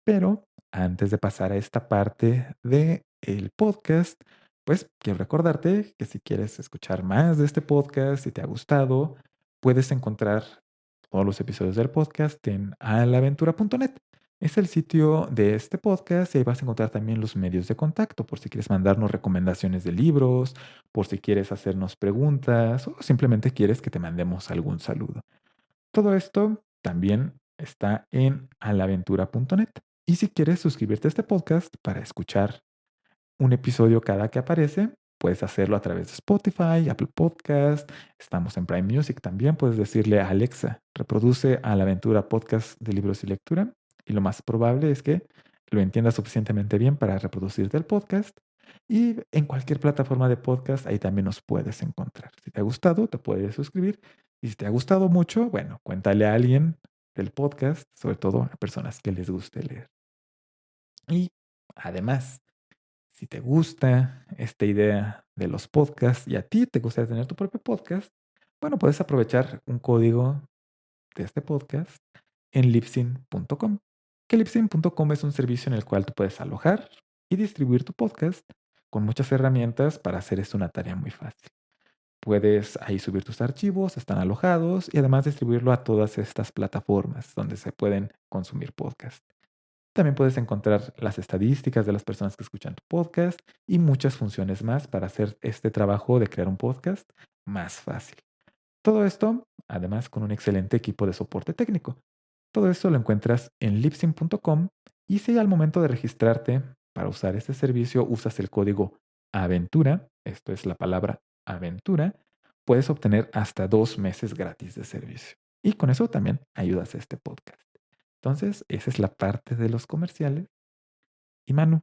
S1: Pero antes de pasar a esta parte de el podcast, pues quiero recordarte que si quieres escuchar más de este podcast, si te ha gustado, puedes encontrar todos los episodios del podcast en alaventura.net. Es el sitio de este podcast y ahí vas a encontrar también los medios de contacto por si quieres mandarnos recomendaciones de libros, por si quieres hacernos preguntas o simplemente quieres que te mandemos algún saludo. Todo esto también está en alaventura.net. Y si quieres suscribirte a este podcast para escuchar un episodio cada que aparece, puedes hacerlo a través de Spotify, Apple Podcast, estamos en Prime Music también. Puedes decirle a Alexa, reproduce a la aventura podcast de libros y lectura. Y lo más probable es que lo entienda suficientemente bien para reproducirte el podcast. Y en cualquier plataforma de podcast, ahí también nos puedes encontrar. Si te ha gustado, te puedes suscribir. Y si te ha gustado mucho, bueno, cuéntale a alguien del podcast, sobre todo a personas que les guste leer. Y además, si te gusta esta idea de los podcasts y a ti te gustaría tener tu propio podcast, bueno, puedes aprovechar un código de este podcast en Libsyn.com. Que Libsyn.com es un servicio en el cual tú puedes alojar y distribuir tu podcast con muchas herramientas para hacer esto una tarea muy fácil. Puedes ahí subir tus archivos, están alojados y además distribuirlo a todas estas plataformas donde se pueden consumir podcasts. También puedes encontrar las estadísticas de las personas que escuchan tu podcast y muchas funciones más para hacer este trabajo de crear un podcast más fácil. Todo esto, además, con un excelente equipo de soporte técnico. Todo esto lo encuentras en Libsyn.com y si al momento de registrarte para usar este servicio usas el código AVENTURA, esto es la palabra aventura, puedes obtener hasta 2 meses gratis de servicio. Y con eso también ayudas a este podcast. Entonces, esa es la parte de los comerciales. Y Manu,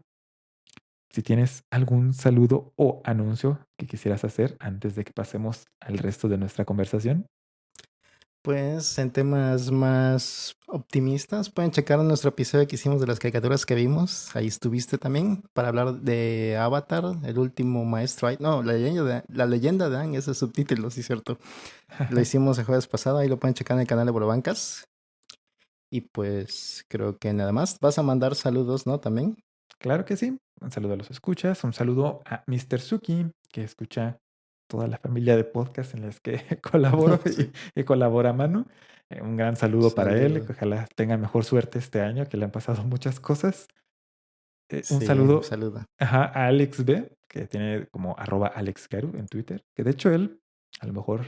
S1: si tienes algún saludo o anuncio que quisieras hacer antes de que pasemos al resto de nuestra conversación.
S2: Pues en temas más optimistas, pueden checar nuestro episodio que hicimos de las caricaturas que vimos. Ahí estuviste también para hablar de Avatar, el último maestro. No, la leyenda de Aang, ese subtítulo, sí, cierto. Lo hicimos el jueves pasado, ahí lo pueden checar en el canal de Bolobancas. Y pues creo que nada más. Vas a mandar saludos, ¿no? También.
S1: Claro que sí. Un saludo a los escuchas. Un saludo a Mr. Suki, que escucha toda la familia de podcasts en las que colaboro
S2: Sí.
S1: y colabora Manu. Un gran saludo para él.
S2: Saludo.
S1: Que ojalá tenga mejor suerte este año, que le han pasado muchas cosas. Un
S2: Sí, un
S1: saludo
S2: saludo.
S1: a Alex B, que tiene como @AlexGaru en Twitter. Que de hecho él, a lo mejor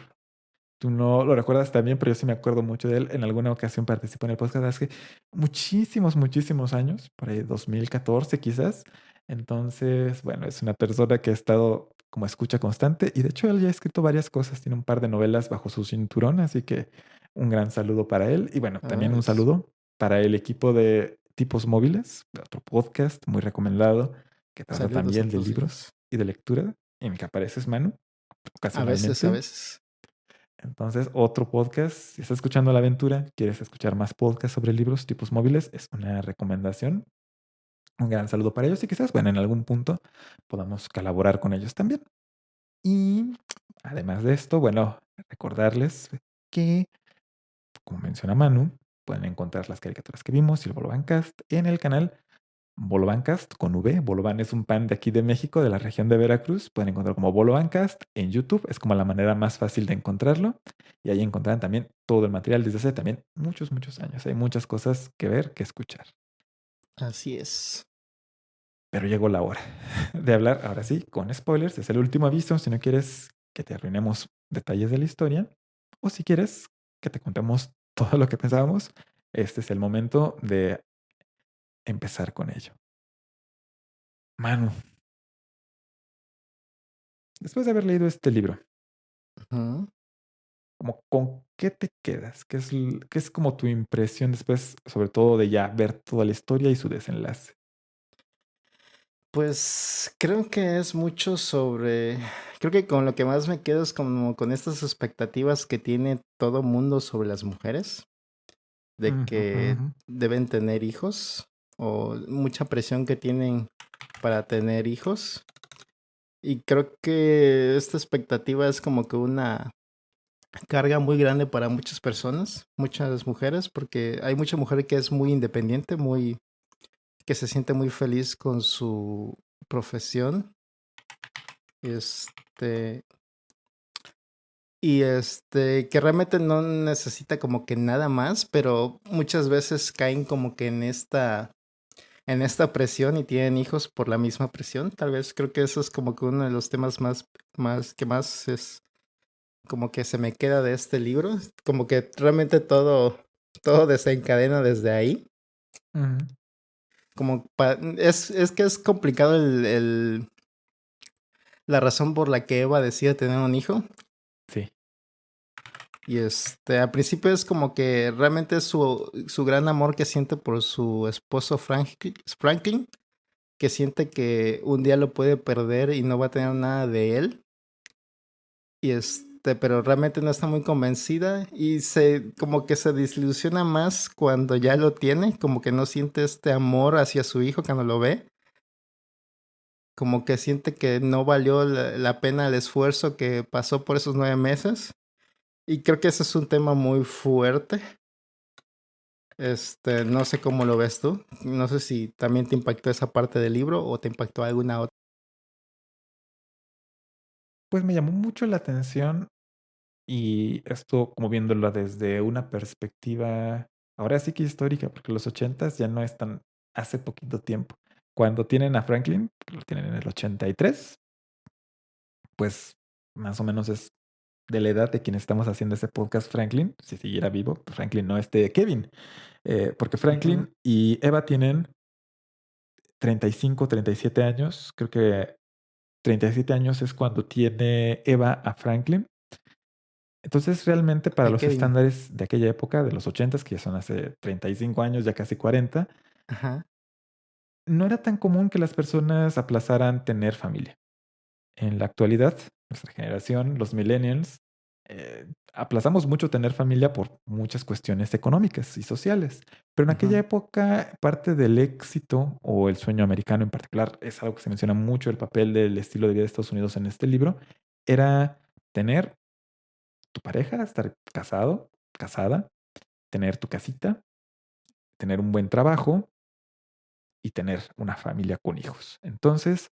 S1: tú no lo recuerdas también, pero yo sí me acuerdo mucho de él. En alguna ocasión participó en el podcast hace muchísimos, muchísimos años, por ahí 2014 quizás. Entonces, bueno, es una persona que ha estado como escucha constante y de hecho él ya ha escrito varias cosas, tiene un par de novelas bajo su cinturón, así que un gran saludo para él. Y bueno, también un saludo para el equipo de Tipos Móviles, de otro podcast muy recomendado, que trata
S2: Saludos a
S1: también de
S2: todos
S1: libros
S2: ellos.
S1: y de lectura, en el que apareces, Manu,
S2: A veces, a
S1: ocasionalmente.
S2: veces.
S1: Entonces, otro podcast, si estás escuchando La Aventura, quieres escuchar más podcasts sobre libros, tipos móviles, es una recomendación. Un gran saludo para ellos y quizás, bueno, en algún punto podamos colaborar con ellos también. Y además de esto, bueno, recordarles que, como menciona Manu, pueden encontrar las caricaturas que vimos y el Bolobancast en el canal Bolobancast con V. Boloban es un pan de aquí de México, de la región de Veracruz. Pueden encontrar como Bolobancast en YouTube. Es como la manera más fácil de encontrarlo. Y ahí encontrarán también todo el material desde hace también muchos, muchos años. Hay muchas cosas que ver, que escuchar.
S2: Así es.
S1: Pero llegó la hora de hablar, ahora sí, con spoilers. Es el último aviso. Si no quieres que te arruinemos detalles de la historia, o si quieres que te contemos todo lo que pensábamos, este es el momento de empezar con ello. Manu, después de haber leído este libro,
S2: Ujú.
S1: como con qué te quedas, qué es como tu impresión después, sobre todo de ya ver toda la historia y su desenlace.
S2: Pues creo que es mucho sobre, creo que con lo que más me quedo es como con estas expectativas que tiene todo mundo sobre las mujeres, de
S1: Ujú,
S2: que
S1: ujú.
S2: deben tener hijos o mucha presión que tienen para tener hijos. Y creo que esta expectativa es como que una carga muy grande para muchas personas, muchas mujeres, porque hay mucha mujer que es muy independiente, muy, que se siente muy feliz con su profesión. Este, que realmente no necesita como que nada más, pero muchas veces caen como que en esta presión y tienen hijos por la misma presión. Tal vez creo que eso es como que uno de los temas más es como que se me queda de este libro. Como que realmente todo desencadena desde ahí.
S1: Ujú.
S2: Es que es complicado la razón por la que Eva decide tener un hijo.
S1: Sí.
S2: Y al principio es como que realmente es su gran amor que siente por su esposo Franklin, que siente que un día lo puede perder y no va a tener nada de él. Y pero realmente no está muy convencida y como que se desilusiona más cuando ya lo tiene, como que no siente este amor hacia su hijo cuando lo ve. Como que siente que no valió la pena el esfuerzo que pasó por esos 9 meses. Y creo que ese es un tema muy fuerte. No sé cómo lo ves tú. No sé si también te impactó esa parte del libro o te impactó alguna otra.
S1: pues me llamó mucho la atención y esto como viéndolo desde una perspectiva, ahora sí que histórica, porque los ochentas ya no es tan hace poquito tiempo. Cuando tienen a Franklin, que lo tienen en el 83, pues más o menos es de la edad de quien estamos haciendo este podcast, Franklin, si siguiera vivo, pues Franklin no Kevin, porque
S2: Ujú.
S1: Franklin y Eva tienen 35, 37 años, creo que 37 años es cuando tiene Eva a Franklin. Entonces, realmente para
S2: A
S1: los
S2: Kevin.
S1: estándares de aquella época, de los ochentas, que ya son hace 35 años, ya casi 40,
S2: Ajá.
S1: no era tan común que las personas aplazaran tener familia. En la actualidad, nuestra generación, los millennials, aplazamos mucho tener familia por muchas cuestiones económicas y sociales. Pero en aquella
S2: Ujú.
S1: época, parte del éxito o el sueño americano en particular, es algo que se menciona mucho el papel del estilo de vida de Estados Unidos en este libro, era tener tu pareja, estar casado, casada, tener tu casita, tener un buen trabajo y tener una familia con hijos. Entonces,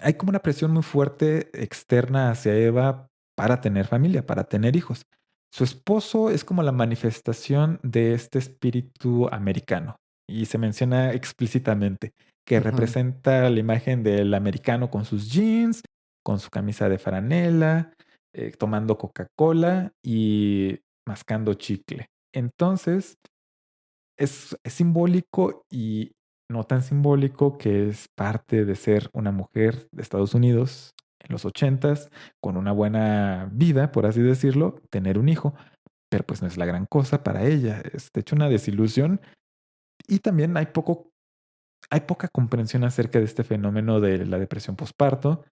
S1: hay como una presión muy fuerte externa hacia Eva para tener familia, para tener hijos. Su esposo es como la manifestación de este espíritu americano y se menciona explícitamente que
S2: Ujú.
S1: representa la imagen del americano con sus jeans, con su camisa de franela, tomando Coca-Cola y mascando chicle. Entonces, es simbólico y no tan simbólico que es parte de ser una mujer de Estados Unidos en los ochentas, con una buena vida, por así decirlo, tener un hijo, pero pues no es la gran cosa para ella. Es de hecho una desilusión y también hay poca comprensión acerca de este fenómeno de la depresión postparto,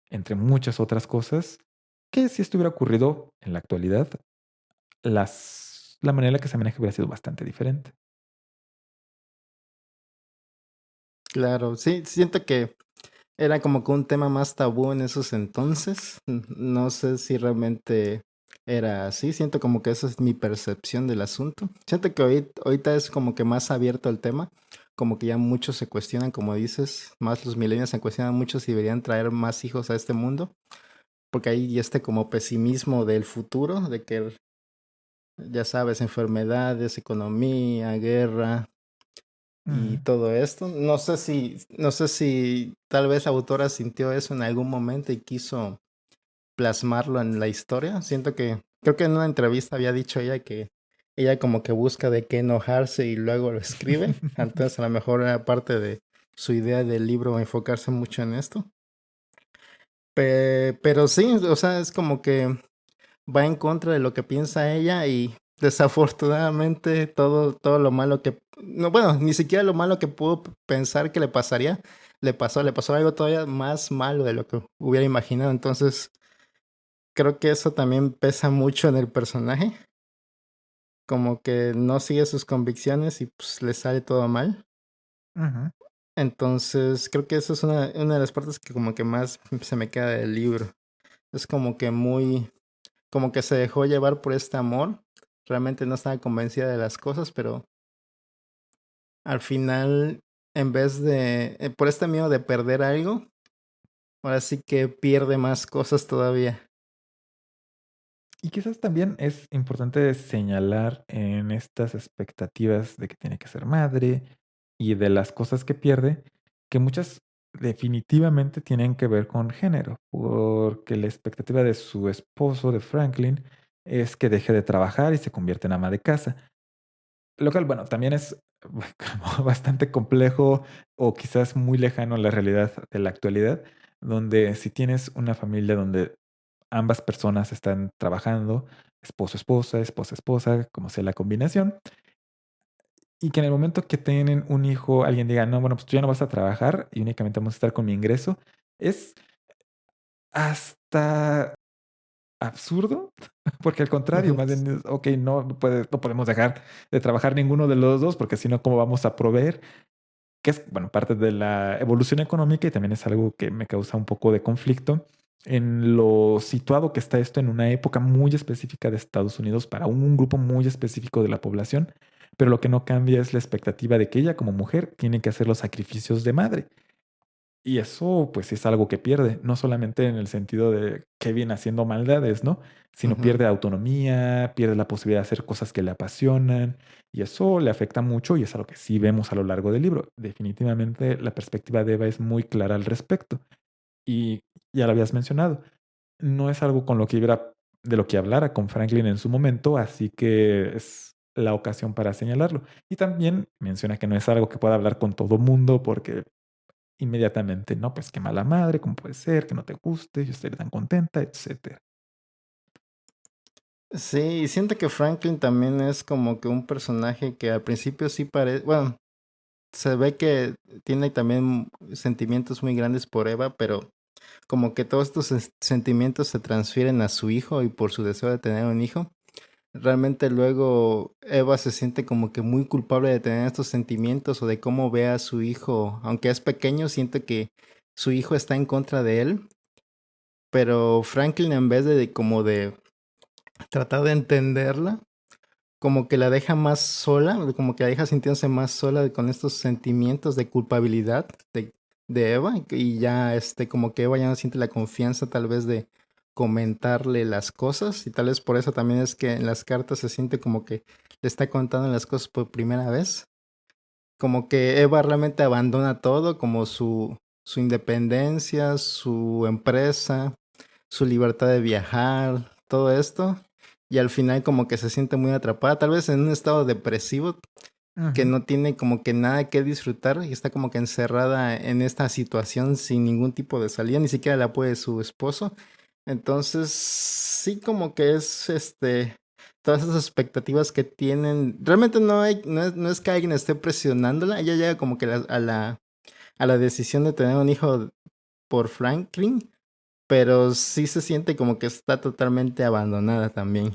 S1: entre muchas otras cosas, que si esto hubiera ocurrido en la actualidad, la manera en la que se maneja hubiera sido bastante diferente.
S2: Claro, sí, siento que era como que un tema más tabú en esos entonces. No sé si realmente era así. Siento como que esa es mi percepción del asunto. Siento que ahorita es como que más abierto el tema. Como que ya muchos se cuestionan, como dices, más los millennials se cuestionan mucho si deberían traer más hijos a este mundo. Porque hay este como pesimismo del futuro, de que, ya sabes, enfermedades, economía, guerra, y
S1: Mm,
S2: todo esto. No sé si tal vez la autora sintió eso en algún momento y quiso plasmarlo en la historia. Creo que en una entrevista había dicho ella que ella como que busca de qué enojarse y luego lo escribe. Entonces a lo mejor era parte de su idea del libro enfocarse mucho en esto. Pero sí, o sea, es como que va en contra de lo que piensa ella y desafortunadamente todo lo malo que, no, bueno, ni siquiera lo malo que pudo pensar que le pasaría, le pasó algo todavía más malo de lo que hubiera imaginado. Entonces, creo que eso también pesa mucho en el personaje, como que no sigue sus convicciones y pues le sale todo mal.
S1: ujú.
S2: Entonces, creo que eso es una de las partes que como que más se me queda del libro. Es como que como que se dejó llevar por este amor. Realmente no estaba convencida de las cosas, pero al final, en vez de, por este miedo de perder algo, ahora sí que pierde más cosas todavía.
S1: Y quizás también es importante señalar en estas expectativas de que tiene que ser madre y de las cosas que pierde, que muchas definitivamente tienen que ver con género, porque la expectativa de su esposo, de Franklin, es que deje de trabajar y se convierta en ama de casa. Lo cual, bueno, también es como bastante complejo o quizás muy lejano a la realidad de la actualidad, donde si tienes una familia donde ambas personas están trabajando, esposo, esposa, esposa, esposa, como sea la combinación, y que en el momento que tienen un hijo, alguien diga, no, bueno, pues tú ya no vas a trabajar y únicamente vamos a estar con mi ingreso, es hasta absurdo, porque al contrario, más bien, ok, no podemos dejar de trabajar ninguno de los dos, porque si no, ¿cómo vamos a proveer? Que es, bueno, parte de la evolución económica y también es algo que me causa un poco de conflicto en lo situado que está esto en una época muy específica de Estados Unidos para un grupo muy específico de la población, pero lo que no cambia es la expectativa de que ella como mujer tiene que hacer los sacrificios de madre. Y eso, pues, es algo que pierde, no solamente en el sentido de Kevin haciendo maldades, ¿no? Sino
S2: Ujú.
S1: pierde autonomía, pierde la posibilidad de hacer cosas que le apasionan, y eso le afecta mucho, y es algo que sí vemos a lo largo del libro. Definitivamente la perspectiva de Eva es muy clara al respecto. Y ya lo habías mencionado, no es algo con lo que de lo que hablara con Franklin en su momento, así que es la ocasión para señalarlo. Y también menciona que no es algo que pueda hablar con todo mundo porque inmediatamente, no, pues qué mala madre, ¿cómo puede ser? Que no te guste, yo estoy tan contenta, etcétera.
S2: Sí, y siento que Franklin también es como que un personaje que al principio sí parece, bueno, se ve que tiene también sentimientos muy grandes por Eva, pero como que todos estos sentimientos se transfieren a su hijo y por su deseo de tener un hijo. Realmente luego Eva se siente como que muy culpable de tener estos sentimientos o de cómo ve a su hijo, aunque es pequeño, siente que su hijo está en contra de él, pero Franklin en vez de como de tratar de entenderla, como que la deja más sola, como que la deja sintiéndose más sola con estos sentimientos de culpabilidad de Eva y ya como que Eva ya no siente la confianza tal vez de comentarle las cosas y tal vez por eso también es que en las cartas se siente como que le está contando las cosas por primera vez, como que Eva realmente abandona todo, como su independencia, su empresa, su libertad de viajar, todo esto. Y al final como que se siente muy atrapada, tal vez en un estado depresivo, que
S1: Ujú.
S2: no tiene como que nada que disfrutar y está como que encerrada en esta situación sin ningún tipo de salida, ni siquiera la puede su esposo. Entonces, sí como que es todas esas expectativas que tienen, realmente no es que alguien esté presionándola, ella llega como que a la decisión de tener un hijo por Franklin, pero sí se siente como que está totalmente abandonada también.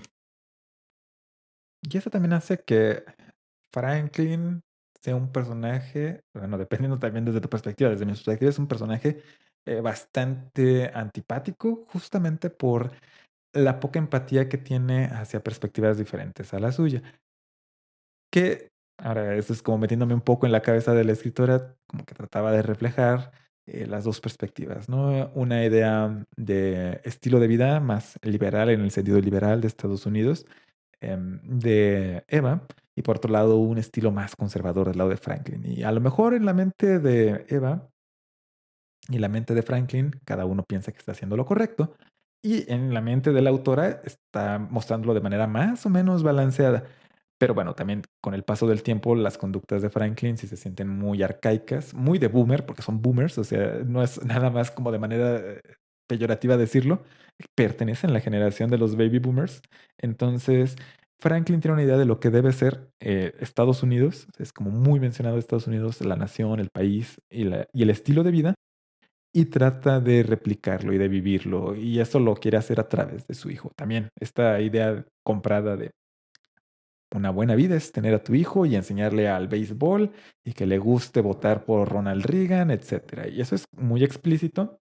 S1: Y eso también hace que Franklin sea un personaje, bueno, dependiendo también desde tu perspectiva, desde mi perspectiva es un personaje bastante antipático, justamente por la poca empatía que tiene hacia perspectivas diferentes a la suya. Que ahora esto es como metiéndome un poco en la cabeza de la escritora, como que trataba de reflejar las dos perspectivas, ¿no? Una idea de estilo de vida más liberal en el sentido liberal de Estados Unidos, de Eva, y por otro lado un estilo más conservador del lado de Franklin. Y a lo mejor en la mente de Eva y la mente de Franklin, cada uno piensa que está haciendo lo correcto. Y en la mente de la autora está mostrándolo de manera más o menos balanceada. Pero bueno, también con el paso del tiempo, las conductas de Franklin sí se sienten muy arcaicas, muy de boomer, porque son boomers, o sea, no es nada más como de manera peyorativa decirlo, pertenecen a la generación de los baby boomers. Entonces, Franklin tiene una idea de lo que debe ser Estados Unidos, es como muy mencionado Estados Unidos, la nación, el país y el estilo de vida y trata de replicarlo y de vivirlo. Y eso lo quiere hacer a través de su hijo. También esta idea comprada de una buena vida es tener a tu hijo y enseñarle al béisbol y que le guste votar por Ronald Reagan, etcétera. Y eso es muy explícito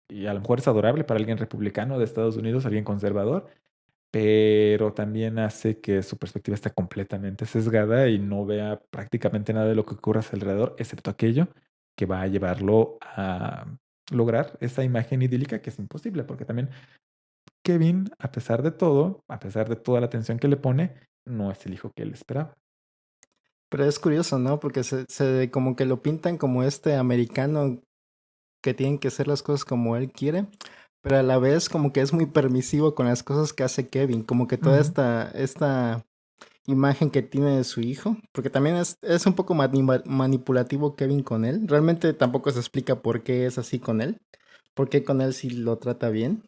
S1: y a lo mejor es adorable para alguien republicano de Estados Unidos, alguien conservador, pero también hace que su perspectiva esté completamente sesgada y no vea prácticamente nada de lo que ocurre a su alrededor, excepto aquello que va a llevarlo a lograr esa imagen idílica que es imposible, porque también Kevin, a pesar de todo, a pesar de toda la atención que le pone, no es el hijo que él esperaba.
S2: Pero es curioso, ¿no? Porque se como que lo pintan como este americano que tienen que hacer las cosas como él quiere, pero a la vez como que es muy permisivo con las cosas que hace Kevin, como que toda
S1: Ujú.
S2: esta imagen que tiene de su hijo, porque también es un poco manipulativo Kevin con él, realmente tampoco se explica por qué es así con él, por qué con él sí lo trata bien.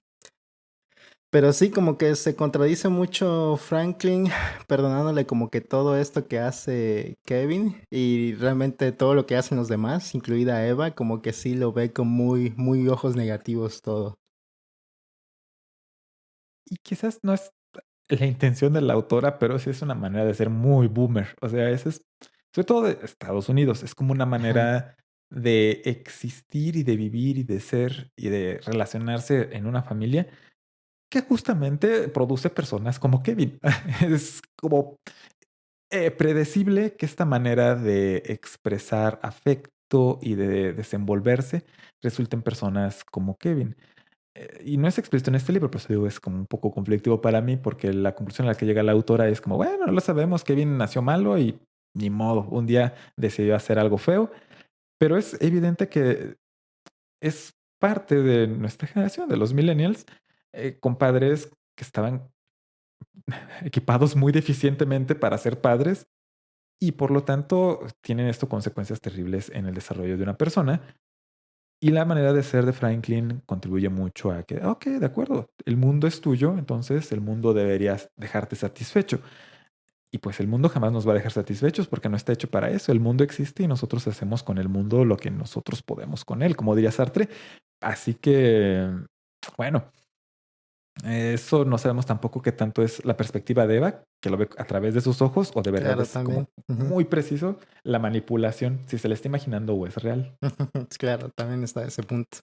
S2: Pero sí, como que se contradice mucho Franklin, perdonándole como que todo esto que hace Kevin y realmente todo lo que hacen los demás, incluida Eva, como que sí lo ve con muy ojos negativos todo.
S1: Y quizás no es la intención de la autora, pero sí es una manera de ser muy boomer. O sea, eso es, sobre todo de Estados Unidos, es como una
S2: Ajá.
S1: manera de existir y de vivir y de ser y de relacionarse en una familia que justamente produce personas como Kevin. Es como predecible que esta manera de expresar afecto conflicto y de desenvolverse resulten personas como Kevin. Y no es explícito en este libro, pero digo, es como un poco conflictivo para mí porque la conclusión a la que llega la autora es como, bueno, no lo sabemos, Kevin nació malo y ni modo, un día decidió hacer algo feo, pero es evidente que es parte de nuestra generación, de los millennials, con padres que estaban equipados muy deficientemente para ser padres y por lo tanto tienen esto consecuencias terribles en el desarrollo de una persona. Y la manera de ser de Franklin contribuye mucho a que, ok, de acuerdo, el mundo es tuyo, entonces el mundo debería dejarte satisfecho. Y pues el mundo jamás nos va a dejar satisfechos porque no está hecho para eso. El mundo existe y nosotros hacemos con el mundo lo que nosotros podemos con él, como diría Sartre. Así que, bueno, eso no sabemos tampoco qué tanto es la perspectiva de Eva, que lo ve a través de sus ojos, o de verdad
S2: Claro,
S1: es como
S2: también. Ujú.
S1: muy preciso la manipulación, si se le está imaginando o es real.
S2: Claro, también está ese punto.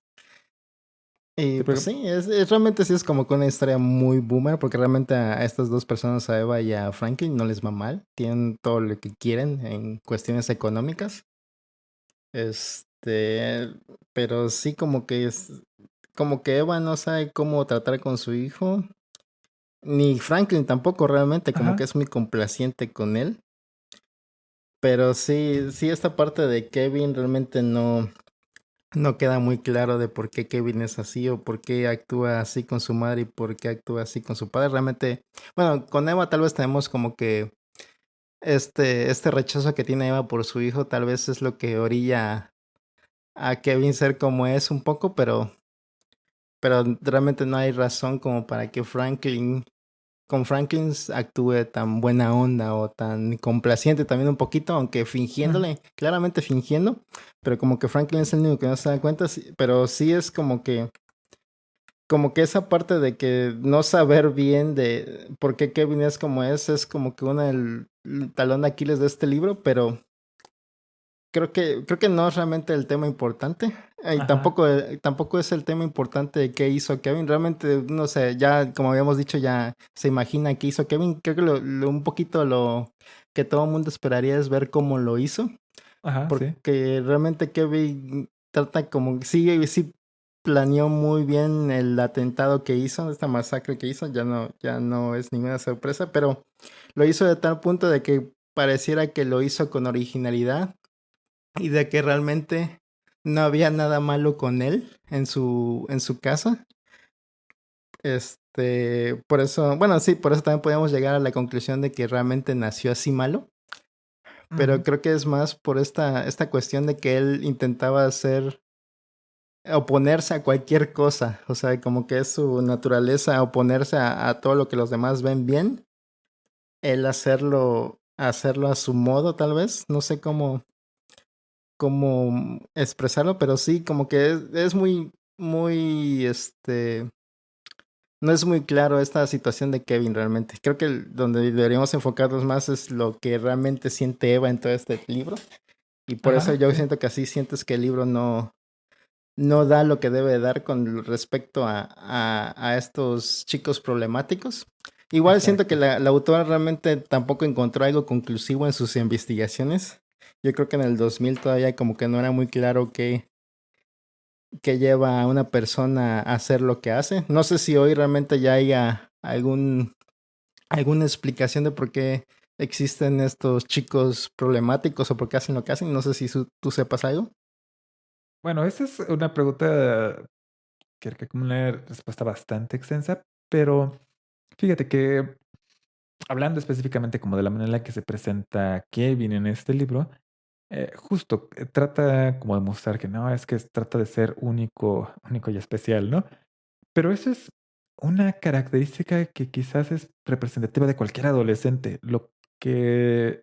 S1: Sí,
S2: Y pues
S1: porque,
S2: sí, realmente sí es como que una historia muy boomer, porque realmente a estas dos personas, a Eva y a Franklin, no les va mal. Tienen todo lo que quieren en cuestiones económicas. Este, pero sí como que Eva no sabe cómo tratar con su hijo, ni Franklin tampoco realmente, como que
S1: ajá,
S2: es muy complaciente con él. Pero sí, esta parte de Kevin realmente no queda muy claro de por qué Kevin es así o por qué actúa así con su madre y por qué actúa así con su padre. Realmente, bueno, con Eva tal vez tenemos como que este rechazo que tiene Eva por su hijo tal vez es lo que orilla a Kevin ser como es un poco, pero realmente no hay razón como para que con Franklin actúe tan buena onda o tan complaciente también un poquito, aunque
S1: ujú,
S2: fingiéndole, claramente fingiendo, pero como que Franklin es el único que no se da cuenta, pero sí es como que esa parte de que no saber bien de por qué Kevin es como es como que el talón de Aquiles de este libro, pero creo que no es realmente el tema importante. Y
S1: ajá,
S2: tampoco es el tema importante de qué hizo Kevin. Realmente, no sé, ya como habíamos dicho, ya se imagina qué hizo Kevin. Creo que un poquito lo que todo el mundo esperaría es ver cómo lo hizo.
S1: ajá, sí,
S2: Porque realmente Kevin trata como, sí planeó muy bien el atentado que hizo, esta masacre que hizo. Ya no es ninguna sorpresa, pero lo hizo de tal punto de que pareciera que lo hizo con originalidad y de que realmente no había nada malo con él en su casa. Por eso, bueno, sí, por eso también podemos llegar a la conclusión de que realmente nació así malo, pero
S1: ujú,
S2: creo que es más por esta cuestión de que él intentaba oponerse a cualquier cosa, o sea, como que es su naturaleza oponerse a todo lo que los demás ven bien, él hacerlo a su modo tal vez, no sé cómo expresarlo, pero sí, como que es muy, no es muy claro esta situación de Kevin realmente. Creo que donde deberíamos enfocarnos más es lo que realmente siente Eva en todo este libro. Y por eso
S1: ajá,
S2: yo
S1: sí,
S2: siento que así sientes que el libro no da lo que debe dar con respecto a estos chicos problemáticos. Igual siento que
S1: exacto.
S2: la autora realmente tampoco encontró algo conclusivo en sus investigaciones. Yo creo que en el 2000 todavía como que no era muy claro qué lleva a una persona a hacer lo que hace. No sé si hoy realmente ya haya alguna explicación de por qué existen estos chicos problemáticos o por qué hacen lo que hacen. No sé si tú sepas algo.
S1: Bueno, esa es una pregunta que requiere como una respuesta bastante extensa, pero fíjate que hablando específicamente como de la manera en la que se presenta Kevin en este libro, justo trata como de mostrar que no, es que trata de ser único, único y especial, ¿no? Pero eso es una característica que quizás es representativa de cualquier adolescente, lo que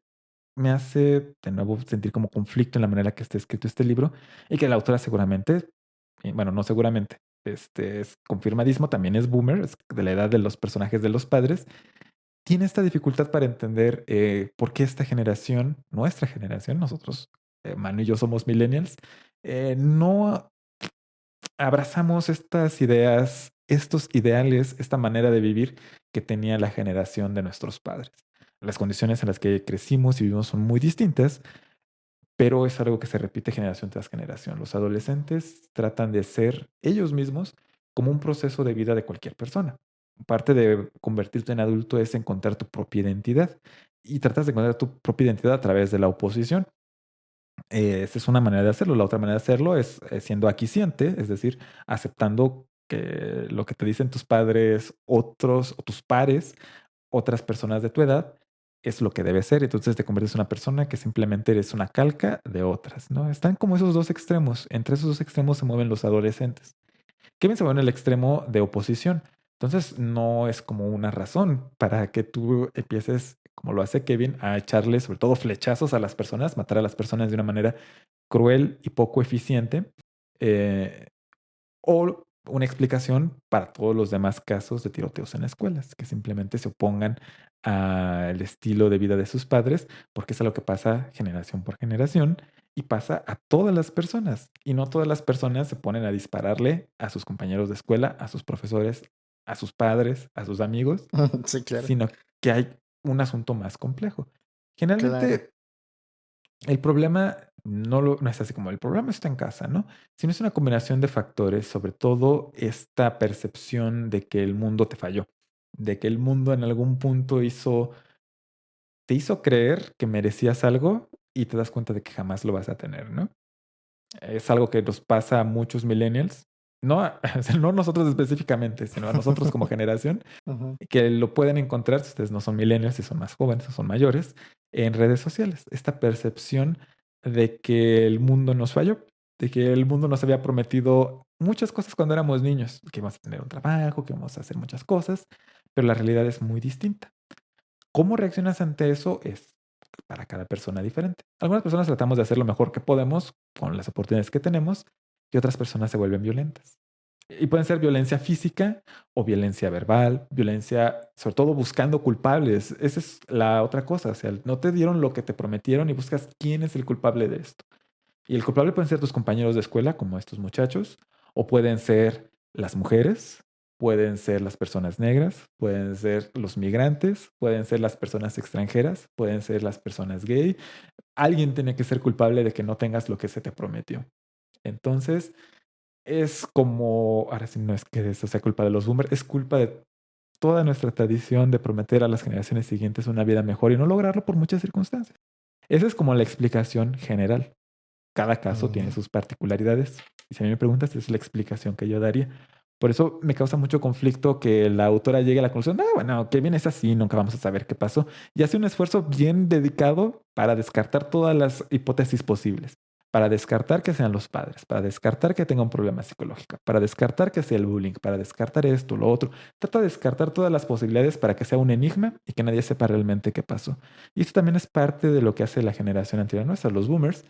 S1: me hace de nuevo sentir como conflicto en la manera que está escrito este libro y que la autora seguramente, bueno, no seguramente, este es confirmadísimo, también es boomer, es de la edad de los personajes de los padres, tiene esta dificultad para entender por qué esta generación, nuestra generación, nosotros, Manu y yo somos millennials, no abrazamos estas ideas, estos ideales, esta manera de vivir que tenía la generación de nuestros padres. Las condiciones en las que crecimos y vivimos son muy distintas, pero es algo que se repite generación tras generación. Los adolescentes tratan de ser ellos mismos como un proceso de vida de cualquier persona. Parte de convertirte en adulto es encontrar tu propia identidad y tratas de encontrar tu propia identidad a través de la oposición. Esa es una manera de hacerlo. La otra manera de hacerlo es siendo aquiesciente, es decir, aceptando que lo que te dicen tus padres, otros o tus pares, otras personas de tu edad, es lo que debe ser. Entonces te conviertes en una persona que simplemente eres una calca de otras, ¿no? Están como esos dos extremos. Entre esos dos extremos se mueven los adolescentes. Kevin se mueve en el extremo de oposición. Entonces no es como una razón para que tú empieces, como lo hace Kevin, a echarle sobre todo flechazos a las personas, matar a las personas de una manera cruel y poco eficiente. eh, o una explicación para todos los demás casos de tiroteos en escuelas, que simplemente se opongan al estilo de vida de sus padres, porque es algo que pasa generación por generación y pasa a todas las personas. Y no todas las personas se ponen a dispararle a sus compañeros de escuela, a sus profesores, a sus padres, a sus amigos,
S2: Sí, claro.
S1: sino que hay un asunto más complejo.
S2: Claro.
S1: Generalmente el problema no es así como el problema está en casa, ¿no? Sino es una combinación de factores, sobre todo esta percepción de que el mundo te falló, de que el mundo en algún punto te hizo creer que merecías algo y te das cuenta de que jamás lo vas a tener, ¿no? Es algo que nos pasa a muchos millennials, no, o sea, no nosotros específicamente, sino a nosotros como generación,
S2: Ujú.
S1: que lo pueden encontrar si ustedes no son millennials, si son más jóvenes o son mayores, en redes sociales. Esta percepción de que el mundo nos falló, de que el mundo nos había prometido muchas cosas cuando éramos niños, que íbamos a tener un trabajo, que íbamos a hacer muchas cosas, pero la realidad es muy distinta. ¿Cómo reaccionas ante eso? Es para cada persona diferente. Algunas personas tratamos de hacer lo mejor que podemos con las oportunidades que tenemos y otras personas se vuelven violentas. Y pueden ser violencia física o violencia verbal, violencia sobre todo buscando culpables. Esa es la otra cosa. O sea, no te dieron lo que te prometieron y buscas quién es el culpable de esto. Y el culpable pueden ser tus compañeros de escuela, como estos muchachos, o pueden ser las mujeres, pueden ser las personas negras, pueden ser los migrantes, pueden ser las personas extranjeras, pueden ser las personas gay. Alguien tiene que ser culpable de que no tengas lo que se te prometió. Entonces, es como, ahora sí no es que eso sea culpa de los boomers, es culpa de toda nuestra tradición de prometer a las generaciones siguientes una vida mejor y no lograrlo por muchas circunstancias. Esa es como la explicación general. Cada caso tiene
S2: Mm.
S1: sus particularidades. Y si a mí me preguntas, esa es la explicación que yo daría. Por eso me causa mucho conflicto que la autora llegue a la conclusión, ah, bueno, que bien es así, nunca vamos a saber qué pasó. Y hace un esfuerzo bien dedicado para descartar todas las hipótesis posibles, para descartar que sean los padres, para descartar que tenga un problema psicológico, para descartar que sea el bullying, para descartar esto, lo otro. Trata de descartar todas las posibilidades para que sea un enigma y que nadie sepa realmente qué pasó. Y esto también es parte de lo que hace la generación anterior nuestra, los boomers,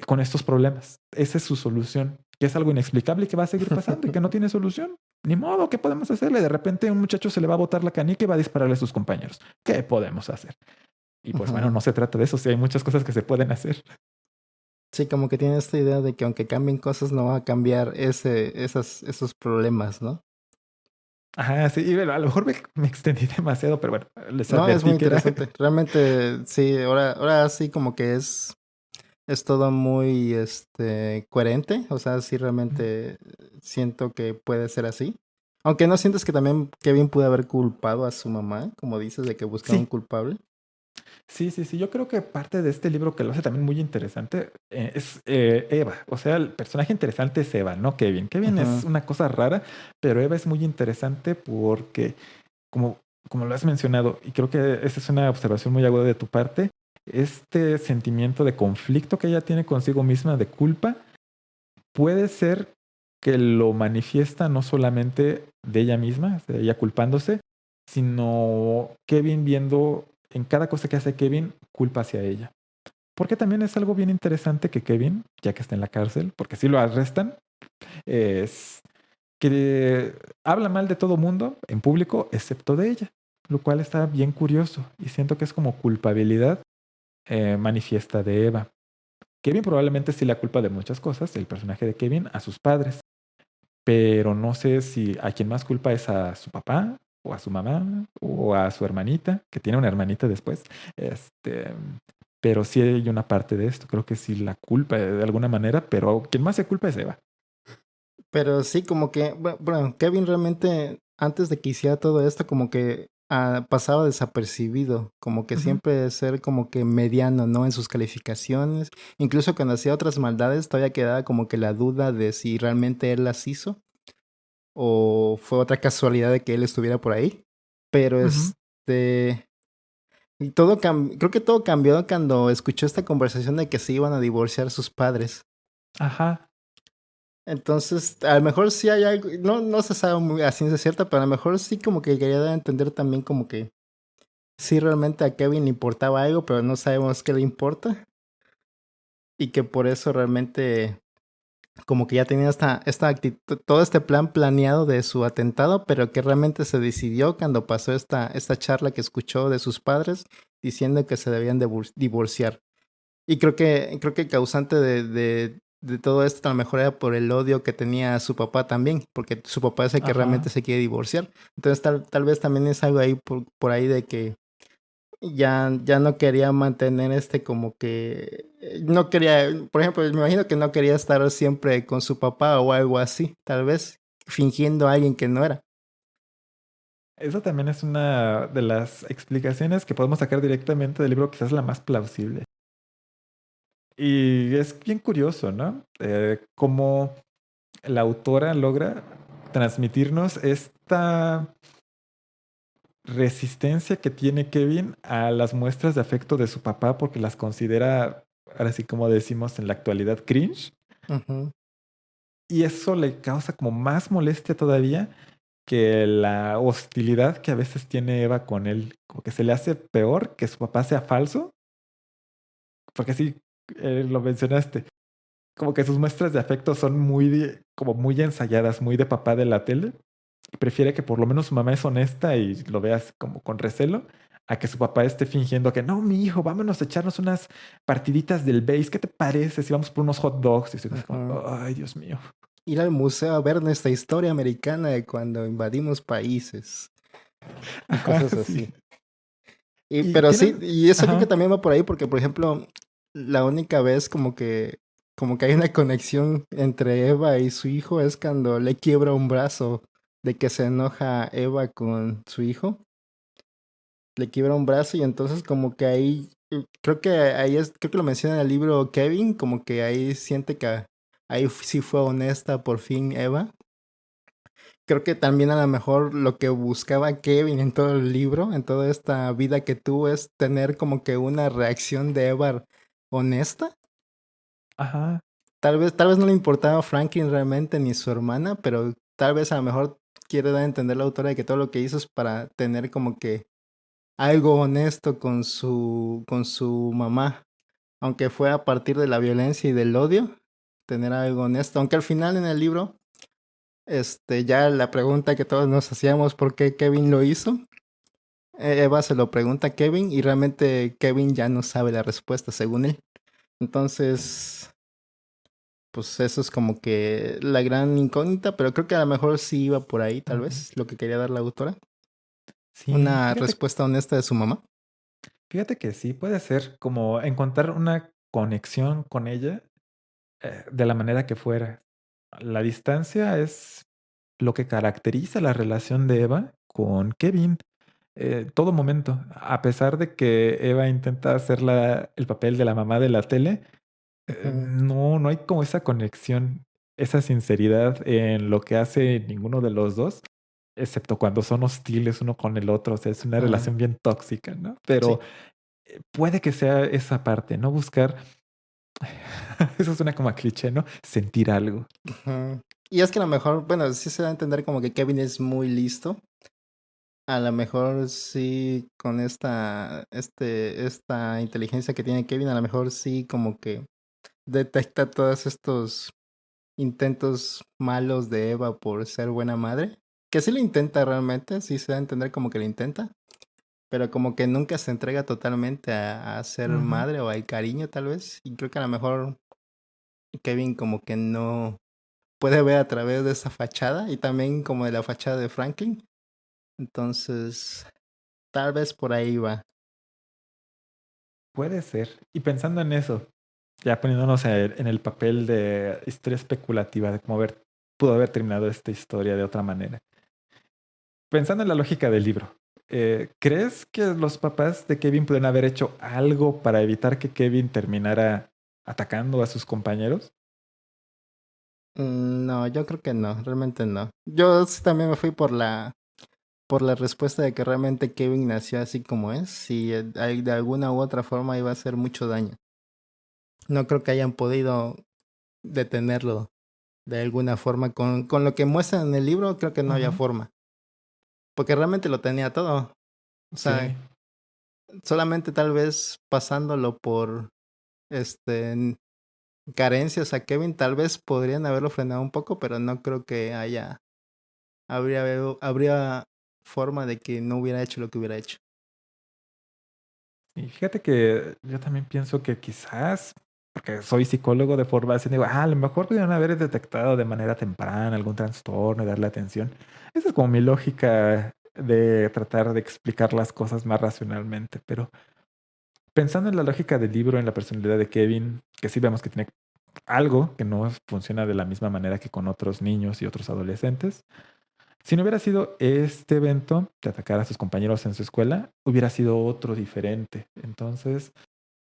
S1: con estos problemas. Esa es su solución, que es algo inexplicable y que va a seguir pasando y que no tiene solución. Ni modo, ¿qué podemos hacerle? De repente un muchacho se le va a botar la canica y va a dispararle a sus compañeros. ¿Qué podemos hacer? Y pues bueno,
S2: Ujú.
S1: no se trata de eso, sí hay muchas cosas que se pueden hacer.
S2: Sí, como que tiene esta idea de que aunque cambien cosas no va a cambiar esos problemas, ¿no?
S1: Ajá, sí, y bueno, a lo mejor me extendí demasiado, pero bueno, les
S2: No, es muy
S1: advertí que era...
S2: interesante. Realmente, sí, ahora sí como que es todo muy coherente. O sea, sí realmente siento que puede ser así. Aunque no sientes que también Kevin pudo haber culpado a su mamá, como dices, de que buscaba un
S1: Sí,
S2: culpable.
S1: sí. Yo creo que parte de este libro que lo hace también muy interesante es Eva. O sea, el personaje interesante es Eva, no Kevin. Kevin es
S2: Ujú.
S1: una cosa rara, pero Eva es muy interesante porque, como, como lo has mencionado, y creo que esa es una observación muy aguda de tu parte, este sentimiento de conflicto que ella tiene consigo misma, de culpa, puede ser que lo manifiesta no solamente de ella misma, de ella culpándose, sino Kevin viendo en cada cosa que hace Kevin, culpa hacia ella. Porque también es algo bien interesante que Kevin, ya que está en la cárcel, porque si lo arrestan, es que habla mal de todo mundo en público, excepto de ella, lo cual está bien curioso y siento que es como culpabilidad manifiesta de Eva. Kevin probablemente sí la culpa de muchas cosas, el personaje de Kevin, a sus padres, pero no sé si a quien más culpa es a su papá o a su mamá o a su hermanita, que tiene una hermanita después. Este, pero sí hay una parte de esto. Creo que sí la culpa de alguna manera, pero quien más se culpa es Eva.
S2: Pero sí, como que, bueno, Kevin realmente, antes de que hiciera todo esto, como que pasaba desapercibido, como que
S1: Ujú,
S2: siempre ser como que mediano, ¿no? En sus calificaciones. Incluso cuando hacía otras maldades, todavía quedaba como que la duda de si realmente él las hizo o fue otra casualidad de que él estuviera por ahí. Pero
S1: ujú.
S2: y todo creo que todo cambió cuando escuchó esta conversación de que se iban a divorciar sus padres.
S1: Ajá.
S2: Entonces, a lo mejor sí hay algo, no se sabe muy a ciencia cierta, pero a lo mejor sí como que quería dar a entender también como que sí realmente a Kevin le importaba algo, pero no sabemos qué le importa y que por eso realmente como que ya tenía esta actitud, todo este plan planeado de su atentado, pero que realmente se decidió cuando pasó esta charla que escuchó de sus padres diciendo que se debían divorciar. Y creo que causante de todo esto a lo mejor era por el odio que tenía a su papá también, porque su papá es el que realmente
S1: Ajá.
S2: se quiere divorciar. Entonces tal vez también es algo ahí por ahí de que ya no quería mantener como que no quería, por ejemplo, me imagino que no quería estar siempre con su papá o algo así, tal vez fingiendo a alguien que no era.
S1: Eso también es una de las explicaciones que podemos sacar directamente del libro, quizás la más plausible. Y es bien curioso, ¿no? Cómo la autora logra transmitirnos esta resistencia que tiene Kevin a las muestras de afecto de su papá porque las considera, ahora sí como decimos en la actualidad, cringe.
S2: Ujú,
S1: Y eso le causa como más molestia todavía que la hostilidad que a veces tiene Eva con él. Como que se le hace peor que su papá sea falso, porque sí, lo mencionaste. Como que sus muestras de afecto son como muy ensayadas, muy de papá de la tele. Prefiere que por lo menos su mamá es honesta y lo veas como con recelo, a que su papá esté fingiendo que no, mi hijo, vámonos a echarnos unas partiditas del base. ¿Qué te parece si vamos por unos hot dogs? Y estoy así como,
S2: ujú.
S1: ay, Dios mío.
S2: Ir al museo a ver nuestra historia americana de cuando invadimos países y
S1: Ajá,
S2: cosas
S1: sí.
S2: así.
S1: Y
S2: Pero sí,
S1: tienen,
S2: y eso creo que
S1: ajá,
S2: también va por ahí, porque por ejemplo, la única vez como que hay una conexión entre Eva y su hijo es cuando le quiebra un brazo, de que se enoja Eva con su hijo, le quiebra un brazo y entonces como que ahí, creo que ahí creo que lo menciona en el libro Kevin, como que ahí siente que ahí sí fue honesta por fin Eva. Creo que también a lo mejor lo que buscaba Kevin en todo el libro, en toda esta vida que tuvo, es tener como que una reacción de Eva honesta.
S1: ajá,
S2: Tal vez no le importaba a Franklin realmente ni su hermana, pero tal vez a lo mejor quiere dar a entender la autora de que todo lo que hizo es para tener como que algo honesto con su mamá, aunque fue a partir de la violencia y del odio, tener algo honesto, aunque al final en el libro ya la pregunta que todos nos hacíamos por qué Kevin lo hizo, Eva se lo pregunta a Kevin y realmente Kevin ya no sabe la respuesta según él. Entonces, pues eso es como que la gran incógnita, pero creo que a lo mejor sí iba por ahí, tal
S1: ujú.
S2: vez, lo que quería dar la autora.
S1: Sí,
S2: Una respuesta honesta de su mamá.
S1: fíjate que sí puede ser como encontrar una conexión con ella de la manera que fuera. La distancia es lo que caracteriza la relación de Eva con Kevin. Todo momento, a pesar de que Eva intenta hacer el papel de la mamá de la tele,
S2: Ujú,
S1: no hay como esa conexión, esa sinceridad en lo que hace ninguno de los dos, excepto cuando son hostiles uno con el otro. O sea, es una
S2: ujú,
S1: relación bien tóxica, ¿no?
S2: sí.
S1: Pero puede que sea esa parte, ¿no? Buscar, eso suena como a cliché, ¿no? Sentir algo.
S2: Ujú. Y es que a lo mejor, bueno, sí se da a entender como que Kevin es muy listo. A lo mejor sí, con esta inteligencia que tiene Kevin, a lo mejor sí como que detecta todos estos intentos malos de Eva por ser buena madre. Que sí lo intenta realmente, sí se da a entender como que lo intenta, pero como que nunca se entrega totalmente a ser
S1: Ujú.
S2: madre o al cariño tal vez. Y creo que a lo mejor Kevin como que no puede ver a través de esa fachada y también como de la fachada de Franklin. Entonces, tal vez por ahí va.
S1: puede ser. Y pensando en eso, ya poniéndonos en el papel de historia especulativa, de cómo pudo haber terminado esta historia de otra manera. Pensando en la lógica del libro, ¿crees que los papás de Kevin pudieran haber hecho algo para evitar que Kevin terminara atacando a sus compañeros?
S2: No, yo creo que no, realmente no. Yo sí también me fui por la respuesta de que realmente Kevin nació así como es y de alguna u otra forma iba a hacer mucho daño. No creo que hayan podido detenerlo de alguna forma. Con lo que muestran en el libro, creo que no había
S1: Ujú.
S2: forma. Porque realmente lo tenía todo. O sea,
S1: Sí.
S2: solamente tal vez pasándolo por este carencias a Kevin, tal vez podrían haberlo frenado un poco, pero no creo que habría forma de que no hubiera hecho lo que hubiera hecho.
S1: Y fíjate que yo también pienso que quizás, porque soy psicólogo de formación, digo, a lo mejor pudieron haber detectado de manera temprana algún trastorno y darle atención. Esa es como mi lógica de tratar de explicar las cosas más racionalmente. Pero pensando en la lógica del libro, en la personalidad de Kevin, que sí vemos que tiene algo que no funciona de la misma manera que con otros niños y otros adolescentes. Si no hubiera sido este evento de atacar a sus compañeros en su escuela, hubiera sido otro diferente. Entonces,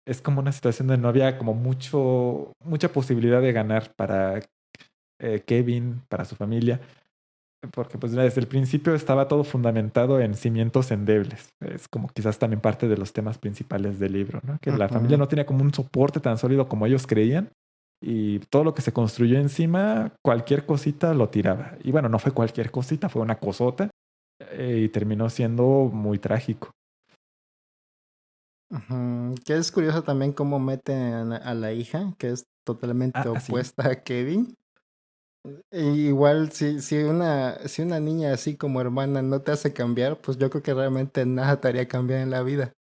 S1: es como una situación donde no había como mucha posibilidad de ganar para Kevin, para su familia, porque pues desde el principio estaba todo fundamentado en cimientos endebles. Es como quizás también parte de los temas principales del libro, ¿no? Que la familia
S2: Ujú.
S1: no tenía como un soporte tan sólido como ellos creían y todo lo que se construyó encima, cualquier cosita lo tiraba. Y bueno, no fue cualquier cosita, fue una cosota y terminó siendo muy trágico.
S2: Ujú. Que es curioso también cómo meten a la hija, que es totalmente
S1: Ah, sí.
S2: opuesta a Kevin. Igual si una niña así como hermana no te hace cambiar, pues yo creo que realmente nada te haría cambiar en la vida.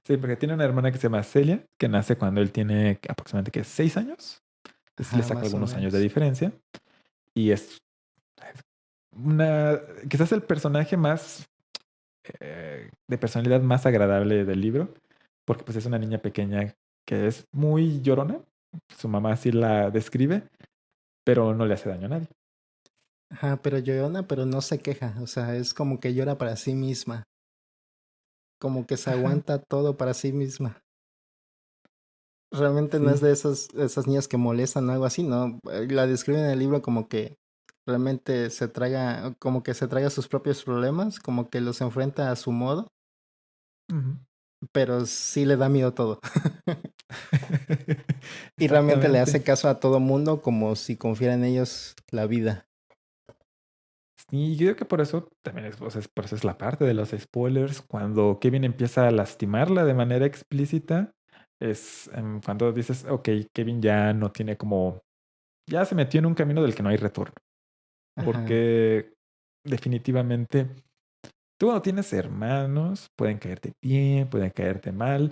S1: Sí, porque tiene una hermana que se llama Celia, que nace cuando él tiene aproximadamente que 6 años. Sí le
S2: Ajá,
S1: saca
S2: más o
S1: algunos años de
S2: menos.
S1: diferencia. Y es quizás el personaje más, de personalidad más agradable del libro, porque pues es una niña pequeña que es muy llorona. Su mamá así la describe, pero no le hace daño a nadie.
S2: Ajá, pero llorona, pero no se queja. O sea, es como que llora para sí misma. Como que se
S1: Ajá,
S2: aguanta todo para sí misma. Realmente no es
S1: sí.
S2: de esas niñas que molestan o algo así, ¿no? La describen en el libro como que realmente como que se traga sus propios problemas, como que los enfrenta a su modo,
S1: Ujú.
S2: pero sí le da miedo todo. Y realmente le
S1: Exactamente.
S2: hace caso a todo mundo como si confiara en ellos la vida.
S1: Y yo creo que por eso también es, o sea, por eso es la parte de los spoilers. Cuando Kevin empieza a lastimarla de manera explícita, es cuando dices, ok, Kevin ya no tiene como, ya se metió en un camino del que no hay retorno.
S2: Ajá.
S1: Porque definitivamente tú no tienes hermanos, pueden caerte bien, pueden caerte mal,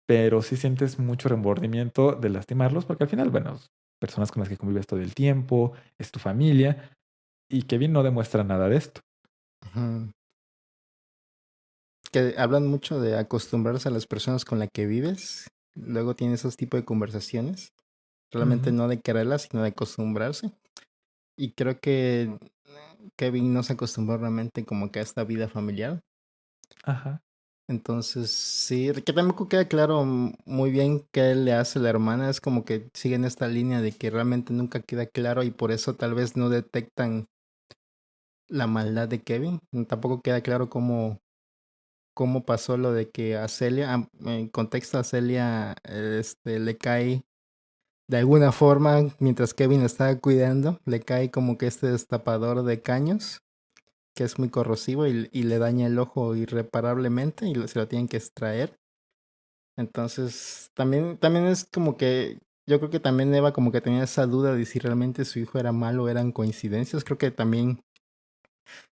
S1: pero sí sientes mucho remordimiento de lastimarlos porque al final, bueno, personas con las que convives todo el tiempo, es tu familia y Kevin no demuestra nada de esto.
S2: Ujú. Que hablan mucho de acostumbrarse a las personas con las que vives. Luego tiene esos tipos de conversaciones. Realmente
S1: Ujú.
S2: no de quererlas, sino de acostumbrarse. Y creo que Kevin no se acostumbró realmente como que a esta vida familiar.
S1: Ajá.
S2: Entonces, sí, que tampoco queda claro muy bien qué le hace la hermana. Es como que siguen esta línea de que realmente nunca queda claro y por eso tal vez no detectan la maldad de Kevin. Tampoco queda claro cómo pasó lo de que a Celia, en contexto a Celia, le cae de alguna forma, mientras Kevin la estaba cuidando, le cae como que este destapador de caños, que es muy corrosivo y le daña el ojo irreparablemente y se lo tienen que extraer. Entonces, también es como que yo creo que también Eva como que tenía esa duda de si realmente su hijo era malo o eran coincidencias. Creo que también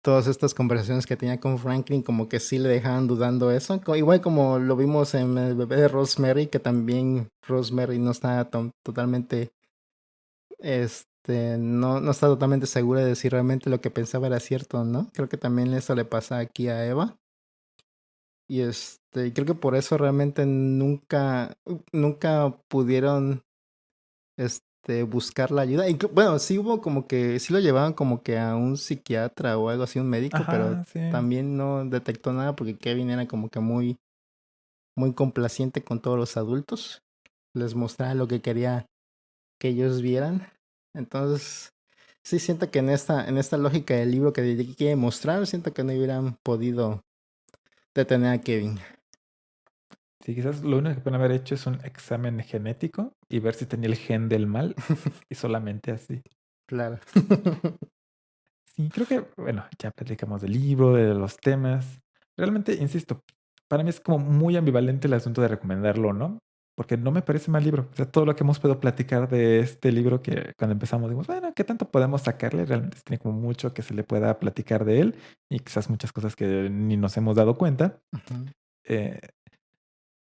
S2: todas estas conversaciones que tenía con Franklin como que sí le dejaban dudando eso. Igual como lo vimos en el bebé de Rosemary, que también Rosemary no estaba totalmente, no está totalmente segura de si realmente lo que pensaba era cierto o no. Creo que también eso le pasa aquí a Eva. Creo que por eso realmente nunca pudieron buscar la ayuda. Bueno, sí hubo como que, sí lo llevaban como que a un psiquiatra o algo así, un médico, pero
S1: Ajá, sí.
S2: también no detectó nada porque Kevin era como que muy complaciente con todos los adultos. Les mostraba lo que quería que ellos vieran. Entonces, sí siento que en esta lógica del libro que quiere mostrar, siento que no hubieran podido detener a Kevin.
S1: Sí, quizás lo único que pueden haber hecho es un examen genético y ver si tenía el gen del mal y solamente así.
S2: Claro.
S1: Sí, creo que, bueno, ya platicamos del libro, de los temas. Realmente, insisto, para mí es como muy ambivalente el asunto de recomendarlo o no, porque no me parece mal libro. O sea, todo lo que hemos podido platicar de este libro que cuando empezamos dijimos, bueno, ¿qué tanto podemos sacarle? Realmente tiene como mucho que se le pueda platicar de él y quizás muchas cosas que ni nos hemos dado cuenta.
S2: Ujú.
S1: Eh,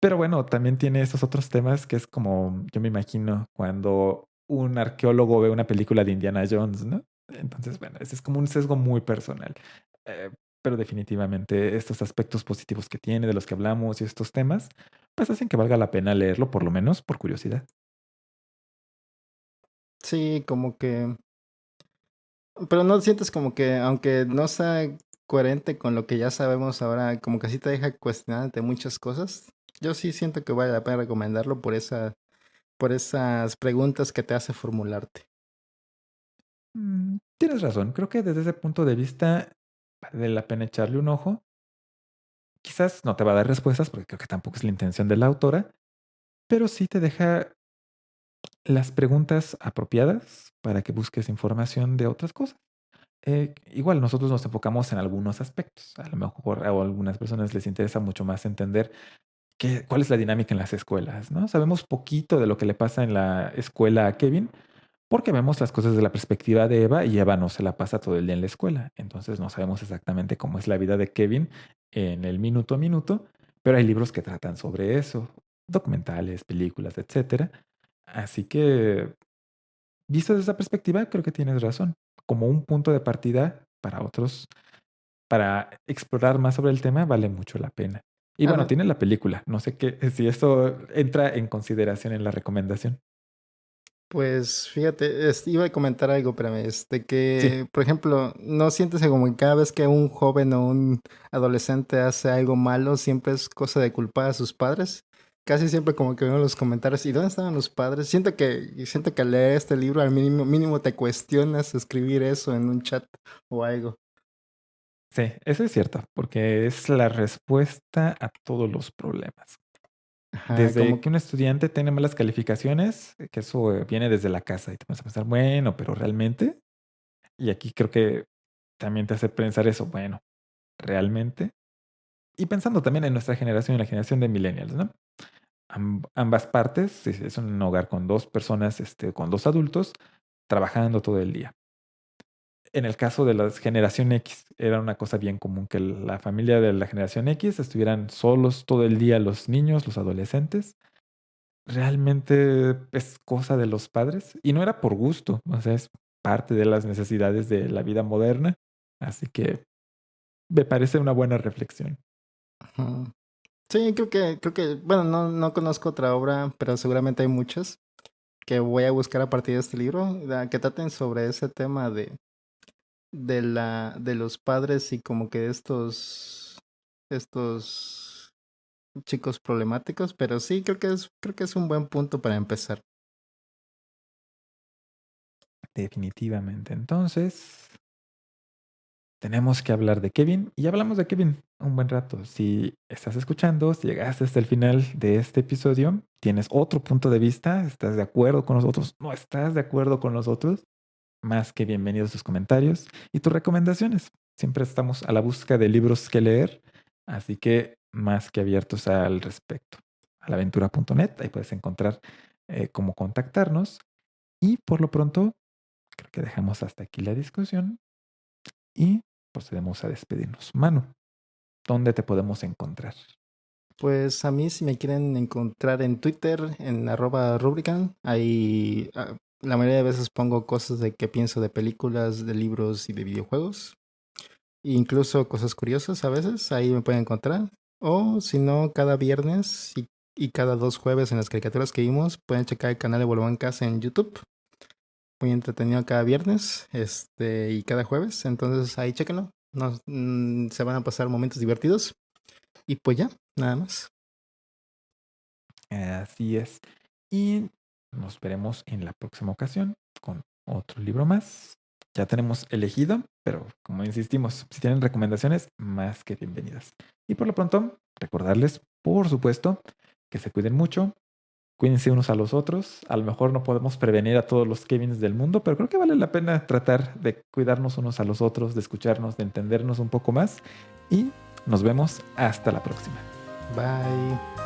S1: pero bueno, también tiene esos otros temas que es como, yo me imagino, cuando un arqueólogo ve una película de Indiana Jones, ¿no? Entonces, bueno, ese es como un sesgo muy personal. Eh, pero definitivamente estos aspectos positivos que tiene, de los que hablamos y estos temas, pues hacen que valga la pena leerlo, por lo menos por curiosidad.
S2: Sí, como que, pero no sientes como que, aunque no sea coherente con lo que ya sabemos ahora, como que sí te deja cuestionarte muchas cosas. Yo sí siento que vale la pena recomendarlo por esas preguntas que te hace formularte.
S1: Tienes razón, creo que desde ese punto de vista vale la pena echarle un ojo. Quizás no te va a dar respuestas, porque creo que tampoco es la intención de la autora, pero sí te deja las preguntas apropiadas para que busques información de otras cosas. Igual nosotros nos enfocamos en algunos aspectos. A lo mejor a algunas personas les interesa mucho más entender cuál es la dinámica en las escuelas, ¿no? Sabemos poquito de lo que le pasa en la escuela a Kevin porque vemos las cosas desde la perspectiva de Eva y Eva no se la pasa todo el día en la escuela. Entonces no sabemos exactamente cómo es la vida de Kevin en el minuto a minuto, pero hay libros que tratan sobre eso, documentales, películas, etcétera. Así que visto desde esa perspectiva, creo que tienes razón. Como un punto de partida para otros, para explorar más sobre el tema, vale mucho la pena. Y bueno,
S2: Ade-
S1: tiene la película. No sé qué, si esto entra en consideración en la recomendación.
S2: Pues fíjate, iba a comentar algo, pero
S1: Sí,
S2: que, por ejemplo, no sientes que como que cada vez que un joven o un adolescente hace algo malo, siempre es cosa de culpar a sus padres. Casi siempre como que veo en los comentarios, ¿y dónde estaban los padres? Siento que al leer este libro al mínimo te cuestionas escribir eso en un chat o algo.
S1: sí, eso es cierto, porque es la respuesta a todos los problemas.
S2: Ajá,
S1: Desde que un estudiante tiene malas calificaciones, que eso viene desde la casa y te vas a pensar, bueno, pero realmente, y aquí creo que también te hace pensar eso, bueno, realmente. Y pensando también en nuestra generación y la generación de millennials, ¿no? Ambas partes, si es un hogar con dos personas, con dos adultos, trabajando todo el día. En el caso de la generación X, era una cosa bien común que la familia de la generación X estuvieran solos todo el día los niños, los adolescentes. Realmente es cosa de los padres y no era por gusto, o sea, es parte de las necesidades de la vida moderna. Así que me parece una buena reflexión.
S2: ujú. Sí, bueno, no conozco otra obra, pero seguramente hay muchas que voy a buscar a partir de este libro, que traten sobre ese tema de los padres y como que estos chicos problemáticos, pero sí creo que es un buen punto para empezar.
S1: Definitivamente. Entonces, tenemos que hablar de Kevin y ya hablamos de Kevin un buen rato. Si estás escuchando, si llegaste hasta el final de este episodio, tienes otro punto de vista, estás de acuerdo con nosotros, no estás de acuerdo con nosotros, más que bienvenidos tus comentarios y tus recomendaciones. Siempre estamos a la búsqueda de libros que leer, así que más que abiertos al respecto. Alaventura.net, ahí puedes encontrar cómo contactarnos y por lo pronto creo que dejamos hasta aquí la discusión y procedemos a despedirnos. Manu, ¿dónde te podemos encontrar?
S2: Pues a mí si me quieren encontrar en Twitter, en @rubrican, ahí la mayoría de veces pongo cosas de qué pienso de películas, de libros y de videojuegos. Incluso cosas curiosas a veces, ahí me pueden encontrar. O si no, cada viernes y cada 2 jueves en las caricaturas que vimos, pueden checar el canal de Volván Casa en YouTube. Muy entretenido cada viernes, y cada jueves. Entonces ahí chéquenlo. Se van a pasar momentos divertidos. Y pues ya, nada más.
S1: Así es. Y nos veremos en la próxima ocasión con otro libro más. Ya tenemos elegido, pero como insistimos, si tienen recomendaciones, más que bienvenidas. Y por lo pronto, recordarles, por supuesto, que se cuiden mucho, cuídense unos a los otros. A lo mejor no podemos prevenir a todos los Kevins del mundo, pero creo que vale la pena tratar de cuidarnos unos a los otros, de escucharnos, de entendernos un poco más. Y nos vemos hasta la próxima.
S2: Bye.